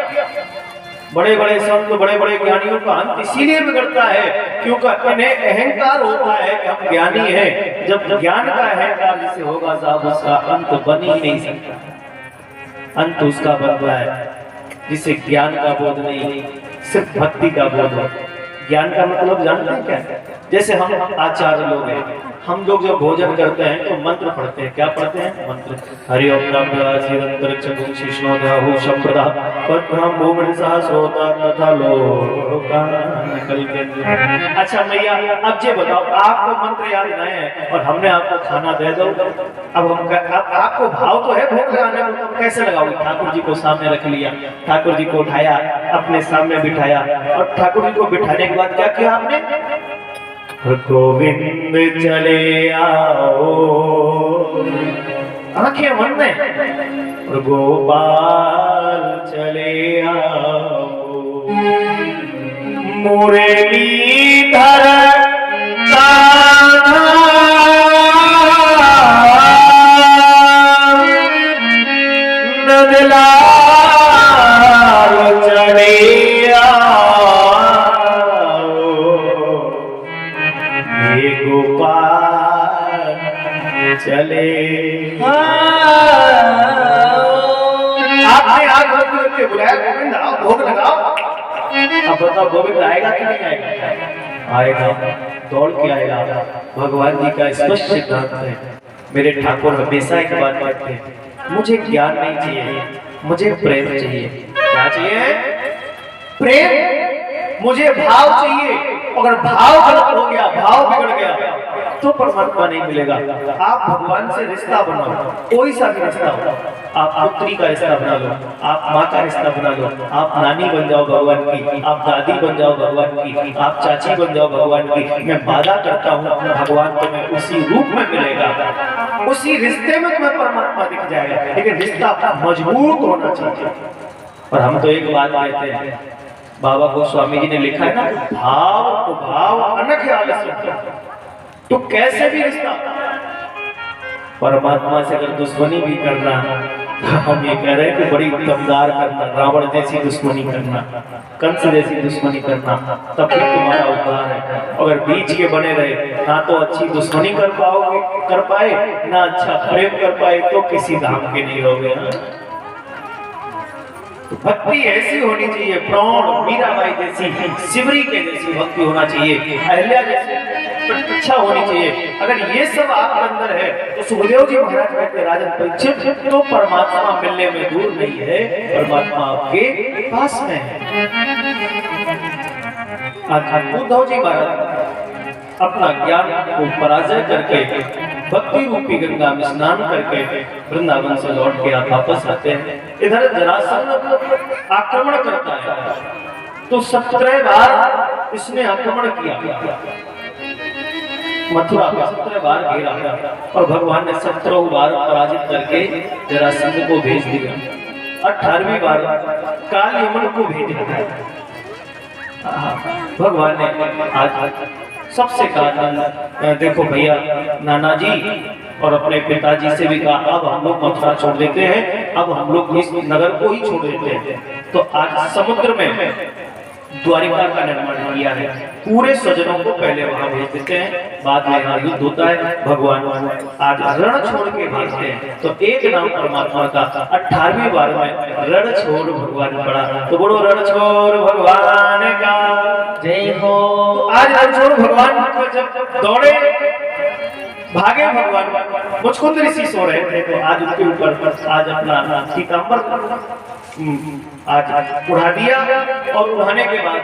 बड़े बड़े संत, बड़े बड़े ज्ञानियों का अंत इसीलिए बिगड़ता है क्योंकि इन्हें अहंकार होता है कि हम ज्ञानी हैं। जब ज्ञान का अहंकार जिसे होगा साहब, उसका अंत बन ही नहीं सकता। अंत उसका बन रहा है जिसे ज्ञान का बोध नहीं, सिर्फ भक्ति का बोध हो। ज्ञान का मतलब जानते हैं क्या? जैसे हम आचार्य लोग हैं, हम लोग जब भोजन करते हैं तो मंत्र पढ़ते हैं। क्या पढ़ते हैं? मंत्र। हरि ओम नमः शिष्णोदहु शंप्रदा पद्मं भूमिर्सह श्रोता तथा लोकान कल्पयन्ति। अच्छा मैया, अब ये बताओ, आपको मंत्र याद नहीं है और हमने आपको खाना दे दो, अब आपको भाव तो है भोग लगाने में, तो कैसे लगाओगे? ठाकुर जी को सामने रख लिया, ठाकुर जी को उठाया, अपने सामने बिठाया, और ठाकुर जी को बिठाने के बाद क्या किया आपने? गोविंद चले आओ, आंखें बंद है, गोपाल चले आओ, मुरली धर नदला चले आओ, गोपाल चले। आपने आग बंद करके बुलाया, गोविंद आओ भोग लगाओ। अब बताओ गोविंद आएगा कि नहीं आएगा? आएगा, दौड़ के आएगा। भगवान जी का स्पष्ट सिद्धांत है। मेरे ठाकुर हमेशा एक बात कहते हैं, मुझे ज्ञान नहीं चाहिए, मुझे प्रेम चाहिए। क्या चाहिए? प्रेम। मुझे भाव चाहिए। अगर भाव गलत हो गया, भाव बिगड़ गया, तो परमात्मा नहीं मिलेगा। आप भगवान से रिश्ता बनाओ, कोई सा भी रिश्ता हो। आप पुत्री का रिश्ता बना लो, आप माँ का रिश्ता बना लो, आप नानी बन जाओ भगवान की, आप दादी बन जाओ भगवान की, आप चाची बन जाओ भगवान की। मैं वादा करता हूँ भगवान तुम्हें उसी रूप में मिलेगा, उसी रिश्ते में तुम्हें परमात्मा दिख जाएगा। लेकिन रिश्ता मजबूत होना चाहिए। और हम तो एक बात कहते हैं, बाबा गोस्वामी जी ने लिखा है ना, भाव को भाव अनख आलस्य। तो कैसे भी रिश्ता परमात्मा से अगर दुश्मनी भी करना, हम ये कह रहे हैं कि बड़ी दमदार करना, रावण जैसी दुश्मनी करना, कंस जैसी दुश्मनी करना, तब भी तुम्हारा उद्धार है। अगर बीच के बने रहे, ना तो अच्छी दुश्मनी कर पाए, ना अच्छा प्रेम कर पाए, तो किसी धाम के नहीं रहोगे। भक्ति ऐसी होनी चाहिए, प्राण मीराबाई जैसी, शिवरी के जैसी भक्ति होना चाहिए, अहल्या जैसी प्रतीक्षा होनी चाहिए। अगर ये सब आपके अंदर है, तो सुखदेव जी महाराज कहते, राजन परीक्षित, तो परमात्मा मिलने में दूर नहीं है, परमात्मा आपके पास में है। उद्धव जी महाराज अपना ज्ञान को पराजय करके भक्ति रूपी गंगा में स्नान करके वृंदावन से लौट के आप वापस आते हैं। इधर जरासंध आक्रमण करता है, तो 17 बार इसने आक्रमण किया, मथुरा पे 17 बार घेरा, और भगवान ने 17 बार पराजित करके जरासंध को भेज दिया। 18वीं बार काल यमन को भेज दिया। भगवान ने आज सबसे कहा, देखो भैया, नाना जी और अपने पिताजी से भी कहा, अब हम लोग मथुरा छोड़ देते हैं, अब हम लोग इस नगर को ही छोड़ देते हैं। तो आज समुद्र में द्वारिका का निर्माण किया है, पूरे स्वजनों को पहले वहां भेज देते हैं, बाद में यहाँ युद्ध होता है, भगवान आज रण छोड़ के भेजते हैं। तो एक नाम परमात्मा का 18वीं बार में रण छोड़ भगवान पड़ा, तो बोलो रण छोड़ भगवान का जय हो। तो आज रण छोड़ भगवान को जब दौड़े भागे भगवान, मुझको ऋषि सो रहे थे, तो आज उनके ऊपर आज अपना सीतांबर आज उड़ा दिया, और उड़ाने के बाद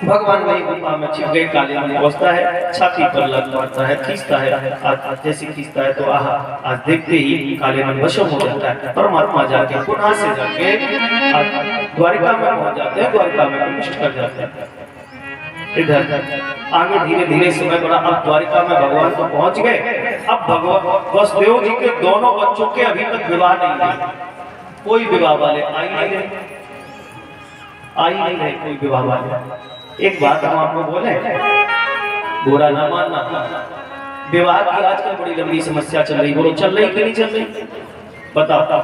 भगवान वही गुफा में छिप गए। काले में पहुंचता है, छाती पर लग पड़ता है, खींचता है, आज जैसे खींचता है तो आज देखते ही काले में वशम हो जाता है। परमात्मा जाके पुनः से जाके द्वारिका में पहुंच जाते हैं, द्वारिका में प्रविष्ट कर जाते हैं। इधर आगे धीरे धीरे समय बढ़ा, अब द्वारिका में भगवान तो पहुंच गए। अब भगवान वसुदेव जी के दोनों बच्चों के अभी तक विवाह नहीं हुए, कोई विवाह वाले आई नहीं रहे, कोई विवाह वाले। एक बात हम आपको बोले, बुरा ना मानना, विवाह की आजकल बड़ी लंबी समस्या चल रही, बोलो चल रही कि नहीं चल रही? बताओ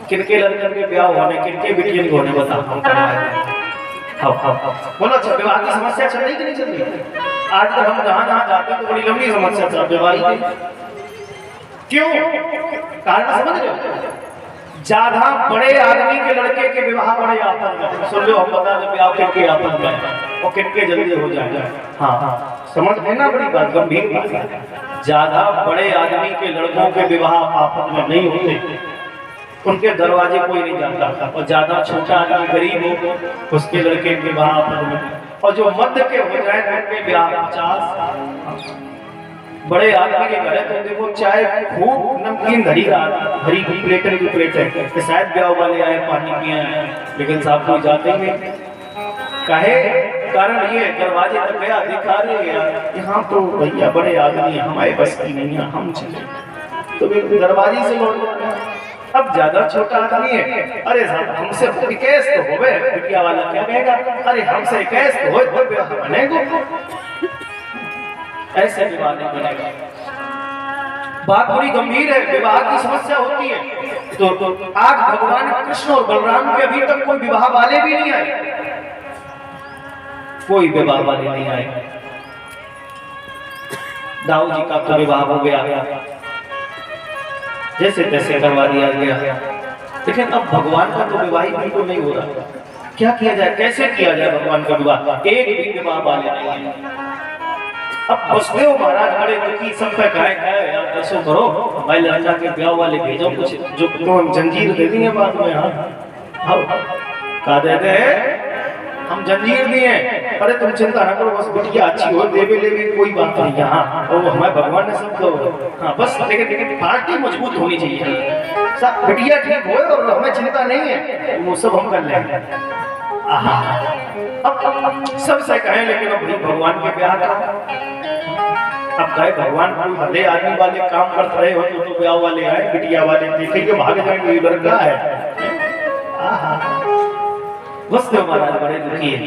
किनके लड़कन के ब्याह होने, किनके बिटियन के होने, बताओ बोलो। अच्छा, विवाह की समस्या चल रही कि नहीं चल रही? आजकल हम जहाँ जहाँ जाते हैं तो बड़ी लंबी समस्या चल रही है। क्यों? कारण समझ रहे हो? ज्यादा बड़े आदमी के लड़के के विवाह बड़े आफत में, सुन लो हम बता दें ब्याह किनके आफत में और किनके जल्दी हो जाएगा। हाँ समझ में ना, बड़ी बात गंभीर बात है। ज्यादा बड़े आदमी के लड़कों के विवाह आफत में नहीं होते, उनके दरवाजे कोई नहीं जाता था। और ज्यादा छोटा आदमी गरीब हो उसके लड़के के विवाह आफत में, और जो मध्य के हो जाए उनके ब्याह 50। बड़े आदमी के घर है तो देखो चाय खूब नमकीन भरी प्लेटर की प्लेट है कि शायद ब्याह वाले आए पानी पिए आए, लेकिन साहब कोई जाते ही नहीं। कहे कारण ये दरवाजे तक गया, दिखा रहे यार यहाँ तो भैया बड़े आदमी हमारे बस की नहीं है, हम चले तो दरवाजे से लौट। अब ज्यादा छोटा आदमी है, अरे साहब हमसे इक्कीस तो हो गए, बिटिया वाला क्या कहेगा, अरे हमसे इक्कीस तो हो बनेगा, ऐसे विवाह नहीं बनेगा। बात बड़ी गंभीर है, विवाह की समस्या होती है। तो आज भगवान कृष्ण और बलराम के अभी तक कोई विवाह वाले भी नहीं आए, कोई विवाह वाले नहीं आए। दाऊ जी का तो विवाह हो गया, जैसे तैसे करवा दिया गया, लेकिन अब भगवान का तो विवाह ही बिल्कुल नहीं हो रहा। क्या किया जाए, कैसे किया जाए भगवान का विवाह, एक भी विवाह वाले नहीं है। अब वसुदेव महाराज बड़े दुखी, सब पे कहे यार ऐसा करो भाई लड़का के ब्याह वाले भेजो, कुछ जो तो जंजीर दे देंगे बाद में। हाँ कहा देते हैं हम जंजीर दिए, अरे तुम चिंता ना करो, बस बिटिया अच्छी हो, देवे लेवे कोई बात नहीं यहाँ, और हमारे भगवान ने सब दो। हाँ बस लेकिन पार्टी मजबूत होनी चाहिए, सब बिटिया ठीक हो और हमें चिंता नहीं है, वो सब हम कर लेंगे। अब सबसे कहें, लेकिन अब भाई भगवान के ब्याह का अब कहे भगवान कोई भले आदमी वाले काम कर रहे हो तो ब्याह वाले आए, बिटिया वाले देखेंगे भाग जाएंगे लड़का है। वसुदेव महाराज बड़े दुखी है।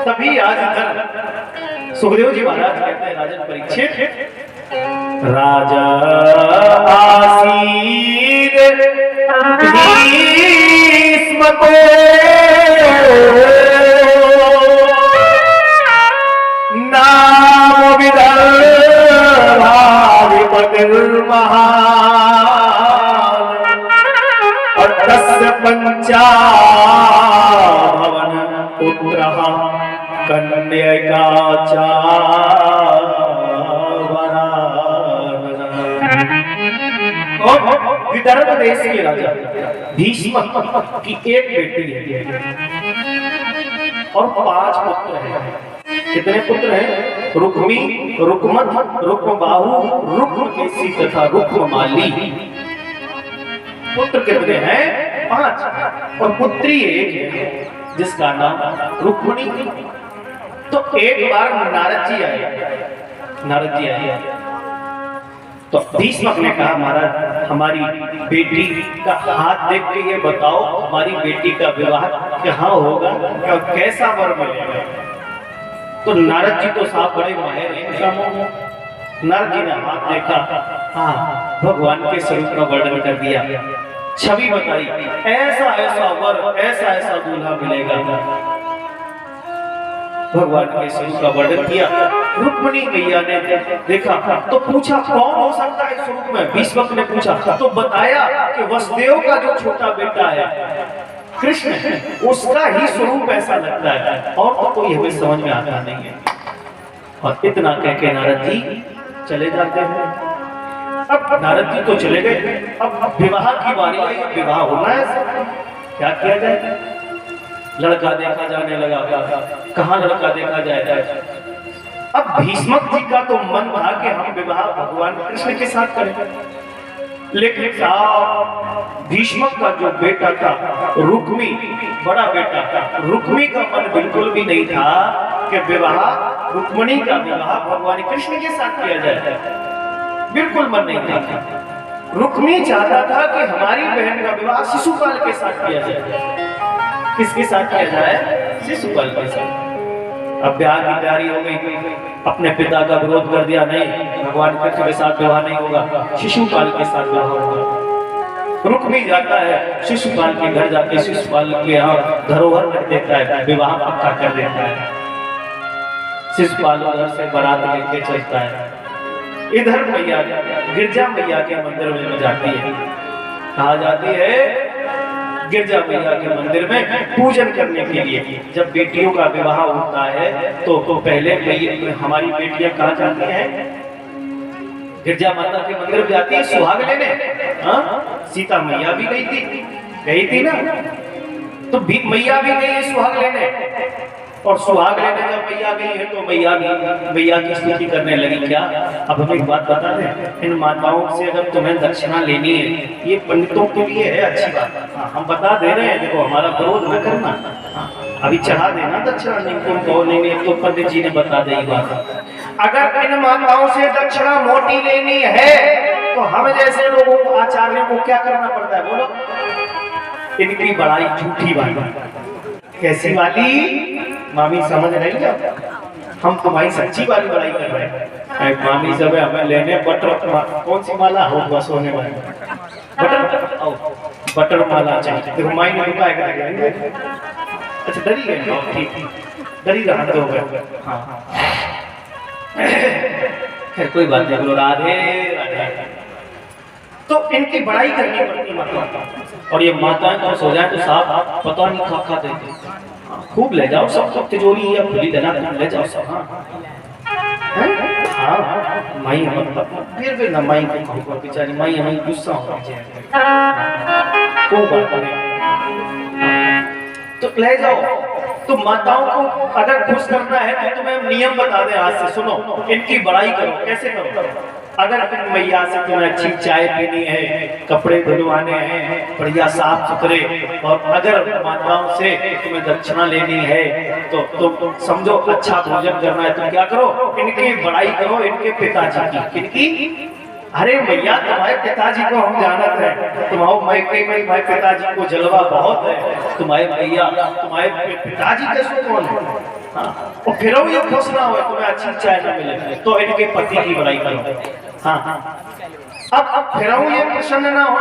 तभी आज इधर सुखदेव जी महाराज कहते हैं राजन परीक्षित, राजा आसीर भीष्म को नाम विदर्भाधिपतिर्महान और तस्य पंचा भवन पुत्रः कन्यका विदर्भ देश के राजा भीष्म की एक बेटी है और 5 पुत्र हैं। कितने पुत्र हैं? रुक्मी, रुक्मत, रुक्मबाहु, रुक्मकेशी तथा रुक्ममाली। पुत्र कितने हैं? 5 और पुत्री एक है जिसका नाम रुक्मिणी। तो एक बार नारद जी आए तो भीष्मक ने कहा महाराज हमारी बेटी का हाथ देख के ये बताओ हमारी बेटी का विवाह कहाँ होगा, कैसा वर मिलेगा। तो नारद जी तो साफ बड़े माहिर हैं, नारद जी ने हाथ देखा, हाँ भगवान के स्वरूप का वर्णन कर दिया, छवि बताई, ऐसा ऐसा वर, ऐसा ऐसा दूल्हा मिलेगा। भगवान के स्वरूप का वर्णन किया। रुक्मिणी मैया ने देखा तो पूछा कौन हो सकता है स्वरूप में, भीष्मक ने पूछा तो बताया कि वसुदेव का जो छोटा बेटा है कृष्ण, उसका ही स्वरूप ऐसा लगता है, और तो कोई हमें समझ में आता नहीं है। और इतना कह के नारद जी चले जाते हैं। अब नारद जी तो चले गए, अब विवाह की बारी आई, विवाह होना है, क्या किया जाए। लड़का देखा जाने लगा, कहाँ लड़का देखा जाए। अब भीष्मक जी का तो मन था कि हम विवाह भगवान कृष्ण के साथ करें, लेकिन भीष्मक का जो बेटा था रुक्मी, बड़ा बेटा था, रुक्मी का मन बिल्कुल भी नहीं था कि विवाह रुक्मिणी का विवाह भगवान कृष्ण के साथ किया जाए, बिल्कुल मन नहीं था। रुक्मी चाहता था कि हमारी बहन का विवाह शिशुपाल के साथ किया जाए। किसके साथ किया जाए? शिशुपाल के साथ। अब ब्याह की तैयारी हो गई, अपने पिता का विरोध कर दिया, नहीं भगवान कृष्ण के साथ विवाह नहीं होगा, शिशुपाल के साथ विवाह होगा। रुक्मी जाता है शिशुपाल के घर, जाके शिशुपाल के यहाँ धरोहर रख देता है, विवाह पक्का कर देता है। शिशुपाल घर से बारात लेके चलता है, इधर मैया गिरजा मैया के मंदिर में जाती है। कहा जाती है गिरजा मैया के मंदिर में पूजन करने के लिए। जब बेटियों का विवाह होता है तो पहले हमारी बेटियां कहाँ जाती हैं? गिरजा माता के मंदिर जाती है सुहाग लेने। सीता मैया भी गई थी ना, तो मैया भी गई है सुहाग लेने। और सुहाग लेने जब मैया गई है तो मैया की स्तुति करने लगी। क्या अब हमें एक बात बता दें, इन माताओं से अगर तुम्हें दक्षिणा लेनी है, ये पंडितों के लिए है अच्छी बात। हम बता दे रहे हैं, देखो हमारा विरोध न करना। अभी चढ़ा देना दक्षिणा, नहीं तुम कहो नहीं, तो पंडित जी ने बता दी बात। अगर इन माताओं से दक्षिणा मोटी लेनी है तो हम जैसे लोगों को, आचार्यों को क्या करना पड़ता है बोलो? इनकी बड़ाई झूठी वाली। कैसी वाली? मामी समझ रही है? हम तुम्हारी सच्ची वाली बड़ाई कर रहे हैं। मामी सब हमें लेने बटर, कौन सी माला हो? बस होने वाली बटर माला चाहिए। देखो माई ने रुका है। अच्छा डरी गए? ठीक, डरी रहा तो हाँ खैर कोई बात नहीं बोलो। राधे राधे। तो इनकी बड़ाई करनी पड़ती माता, और ये माताएं खुश हो जाए तो साहब पता नहीं खा देते। खूब ले जाओ सब तिजोरी या खुली देना, ले जाओ सब। हाँ माई फिर ना माई को बेचारी माई हमें गुस्सा हो तो ले जाओ। तो माताओं को अगर खुश करना है तो तुम्हें नियम बता दें आज से, सुनो। इनकी बड़ाई करो। कैसे करो? अगर तुम मैया से तुम्हें अच्छी चाय पीनी है, कपड़े धुलवाने हैं बढ़िया साफ सुथरे, और अगर माताओं से तुम्हें दक्षिणा लेनी है तो तुम समझो अच्छा भोजन करना है तो क्या करो? इनकी बड़ाई करो, इनके पिताजी की। किनकी? अरे मैया तुम्हारे पिताजी को हम जानत है, तुम्हारे पिताजी को जलवा बहुत है। तुम्हारे मैया तुम्हारे पिताजी कैसे कौन है? और फिर ये खुश ना हो तुम्हें अच्छी चाय न मिले तो इनके पति की बड़ाई करो। अब फिर ये प्रसन्न ना हो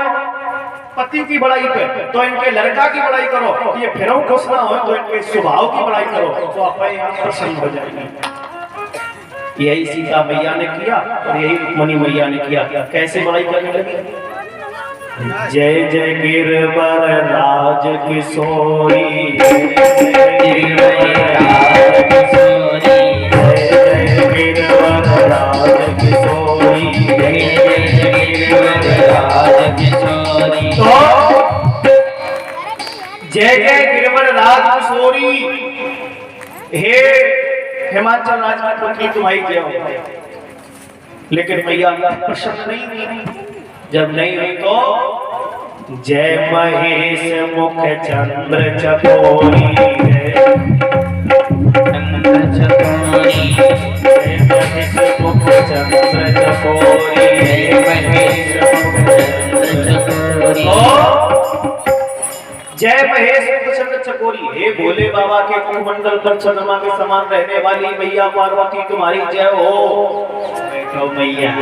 पति की बड़ाई पे तो इनके लड़का की बड़ाई करो। ये फिर खुश ना हो तो इनके स्वभाव की बड़ाई करो तो आप प्रसन्न हो जाएंगे। यही सीता मैया ने किया और यही रुक्मिणी मैया ने किया। कैसे बड़ाई करने लगी? जय जय गिरवर राज किशोरी, जय गिरवर राज किशोरी, जय गिरवर राज किशोरी, जय गिरवर राज किशोरी। जय जय गिरवर राज किशोरी, हे हिमाचल राज्य की पुत्री तुम्हारी जय हो। लेकिन मैया प्रसन्न नहीं हुई। जब नहीं हुई तो जय महेश मुख चंद्र चकोरी, जय महेश मुख चंद्र चकोरी, जय महेश मुख चंद्र चकोरी, जय महेश मुख चंद्र चकोरी। हे भोले बाबा के मुखमंडल पर चंद्रमा के समान रहने वाली मैया पार्वती तुम्हारी जय हो। बैठो मैया,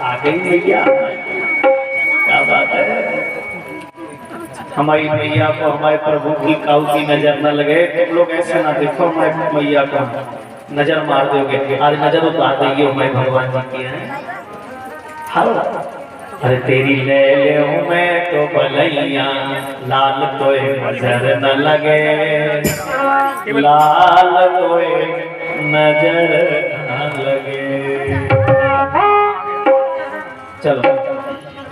आ गई मैया। क्या बात है? हमारी मैया को हमारे प्रभु की काऊ की नजर न लगे। तुम लोग ऐसे ना देखो, हमारे मैया को नजर मार दोगे। आज नजर उतार देगी हमारे भगवान जी की है। अरे तेरी ले ले मैं तो भलैया, लाल कोई नजर न लगे, लाल कोई नजर न लगे। चलो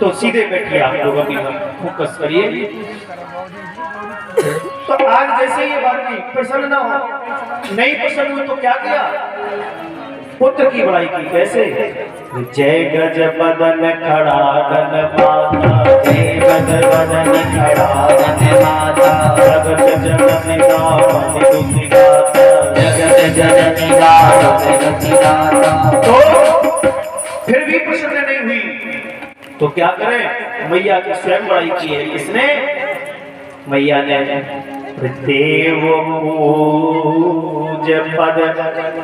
तो सीधे बैठिए आप लोग, अभी फोकस करिए। तो आज जैसे ये बात की प्रसन्न ना हो, नहीं प्रसन्न हुई तो क्या किया? पुत्र की बड़ाई की। कैसे? जय गज बदन खड़ा गण माता, जय गज बदन खड़ा गण माता, जगत जननी गावत दुखी गाता, जगत जननी गावत दुखी गाता। तो फिर भी प्रसन्न नहीं हुई तो क्या करें? मैया की स्वयं बड़ाई की है। किसने? मैया ने। देव पूज पद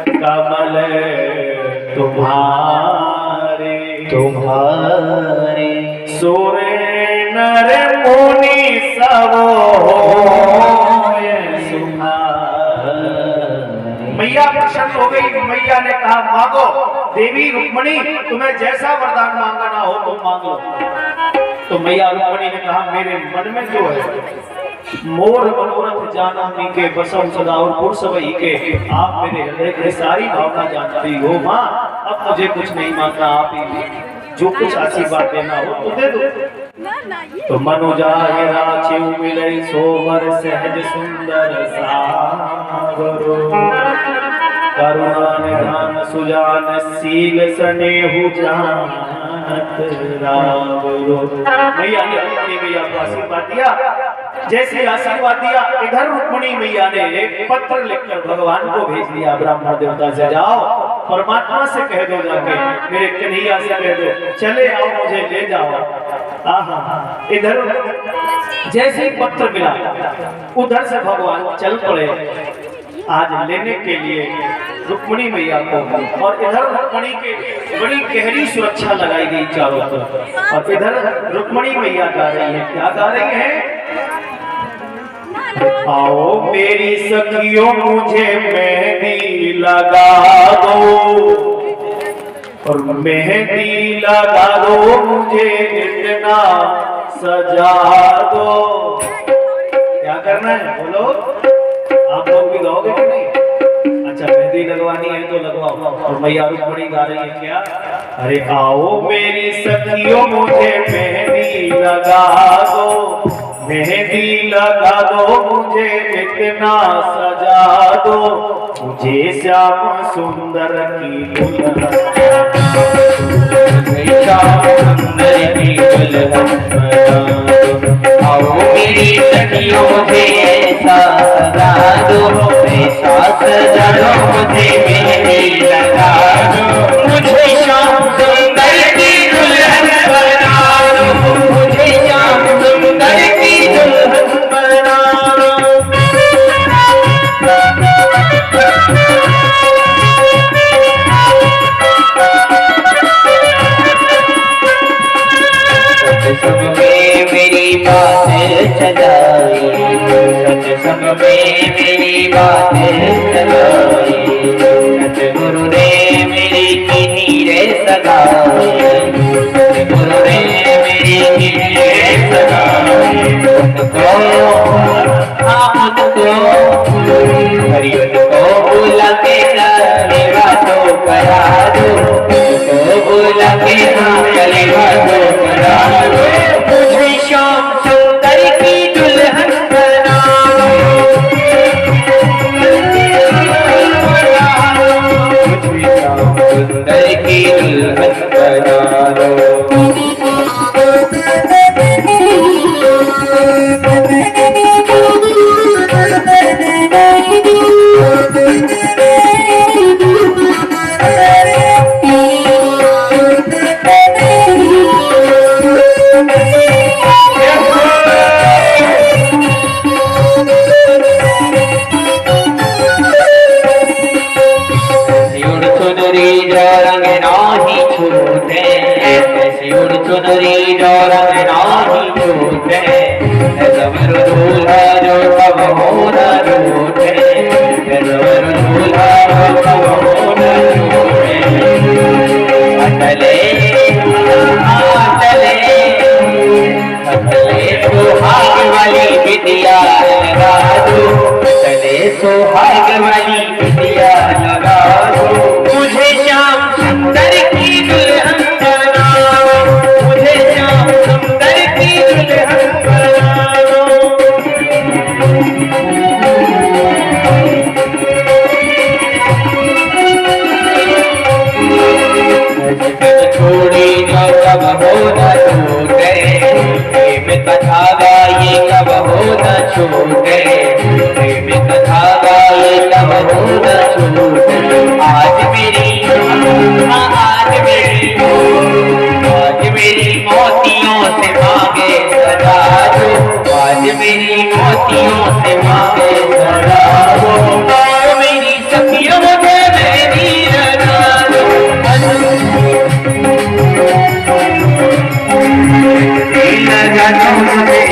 कमल तुम्हारे, तुम्हारे सुर नर मुनि सब मैया प्रसन्न हो गई। मैया ने कहा मांगो देवी रुक्मिणी, तुम्हें जैसा वरदान मांगना हो तुम मांगो। तो मैया रुक्मिणी ने कहा मेरे मन में जो है मोर मनोरथ जाना के बसम सदा और पुरुष वही के। आप मेरे हृदय की सारी भावना जानती हो माँ। अब मुझे कुछ नहीं मांगना, आप ही जो कुछ आशीर्वाद देना हो तो दे दो। तो मनोजाहि राचे मिले सोवर सहज सुंदर सागरो, करुणा निधान सुजान सील स्नेहु जानत रावरो। मैया ने अपनी मैया को आशीर्वाद दिया। जैसे आशीर्वाद दिया, इधर रुक्मिणी मैया ने एक पत्र लिखकर भगवान को भेज दिया, ब्राह्मण देवता से जाओ परमात्मा से कह दो, जाके मेरे कन्हैया से कह दो चले आओ मुझे ले जाओ। इधर जैसे ही पत्र मिला उधर से भगवान चल पड़े आज लेने के लिए रुक्मिणी मैया को। और इधर रुक्मिणी के बड़ी गहरी सुरक्षा लगाई गई चारों तरफ। और इधर रुक्मिणी मैया गा रही है, क्या गा रही है? आओ मेरी सखियों मुझे मेहंदी लगा दो, और मेहंदी लगा दो मुझे इतना सजा दो। क्या करना है बोलो? आप लोग भी गाओगे कि नहीं? अच्छा मेहंदी लगवानी है तो लगवाओ। और मैया रुक्मिणी गा रही है क्या? अरे आओ मेरी सखियों मुझे मेहंदी लगा दो, मेहंदी लगा दो मुझे इतना सजा दो, मुझे श्याम सुंदर की दुल्हन, श्याम सुंदर की दुल्हन। आओ मेरी सखियों मुझे ऐसा सजा दो, ऐसा सजा दो मुझे मेहंदी लगा दो, मुझे श्याम सुंदर की दुल्हन बना दो, मुझे श्याम सुंदर की दुल्हन बना दो। सब में मेरी बात चलाई, सत्संग में मेरी बात चलाई, सतगुरु ने मेरी किन्हीं रे सगाई, सतगुरु ने मेरी किन्हीं रे सगाई। उनको बुला के चले बातों करा दो, उनको बुला के चले बातों करा दो, मुझे श्याम सुंदर की दुल्हन बना दो, मुझे श्याम सुंदर की दुल्हन बना दो। चुनरी जो रंग नाही छूटे, सबर दूल्हा जो कब हो न रूठे, सबर दूल्हा जो कब हो न रूठे। अटले अटले अटले सुहाग वाली बिटिया लगा दो, अटले सुहाग वाली बिटिया लगा दो, मुझे श्याम सुंदर की दुल्हन बना दो, मुझे श्याम सुंदर की दुल्हन बना दो। छोड़ी जो कब हो न छूटे, प्रेम कथा गाये कब हो न छूटे, प्रेम कथा गाये कब हो न छूटे। आज मेरी मोतियों से मांगे सदा दो, आज मेरी मोतियों से मांगे सदा दो, मेरी सखियों मुझे मेरी लगा दो, लगा दो मुझे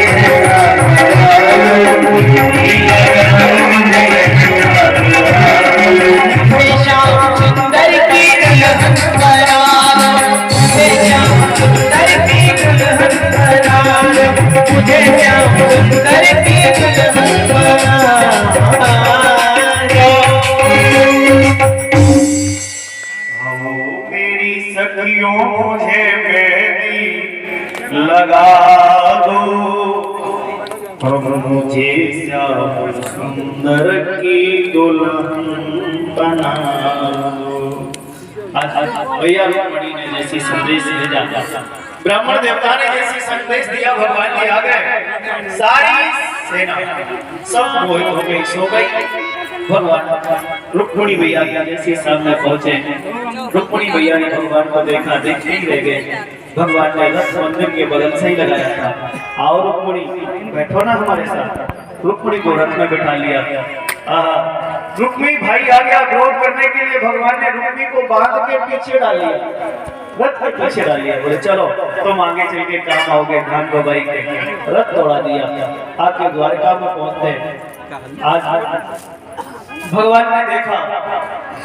श्याम सुंदर की दुल्हन बना दो, मुझे श्याम सुंदर की दुल्हन बना दो, मुझे श्याम सुंदर की मुझे श्याम सुंदर की दुल्हन बना भैया रुक्मणी ने जैसी संदेश भेजा, ब्राह्मण देवता ने जैसी संदेश दिया, भगवान जी आ गए। सारी सेना सब मोहित हो गई, सो गई। भगवान रुक्मणी मैया के जैसे सामने पहुंचे, रुक्मणी मैया ने भगवान को देखा, देखते ही रह गए। भगवान ने रथ मंदिर के बगल से ही लगाया था। आओ रुक्मणी बैठो ना हमारे साथ। रुक्मणी को रथ में बैठा लिया। रुक्मी भाई आ गया विरोध करने के लिए। भगवान ने रुक्मी को बांध के पीछे डाल लिया, रथ के पीछे डाल लिया। बोले चलो तुम आगे चल के काम आओगे, धान को भाई के रथ तोड़ा दिया। आके द्वारका में पहुंचते। आज भगवान ने देखा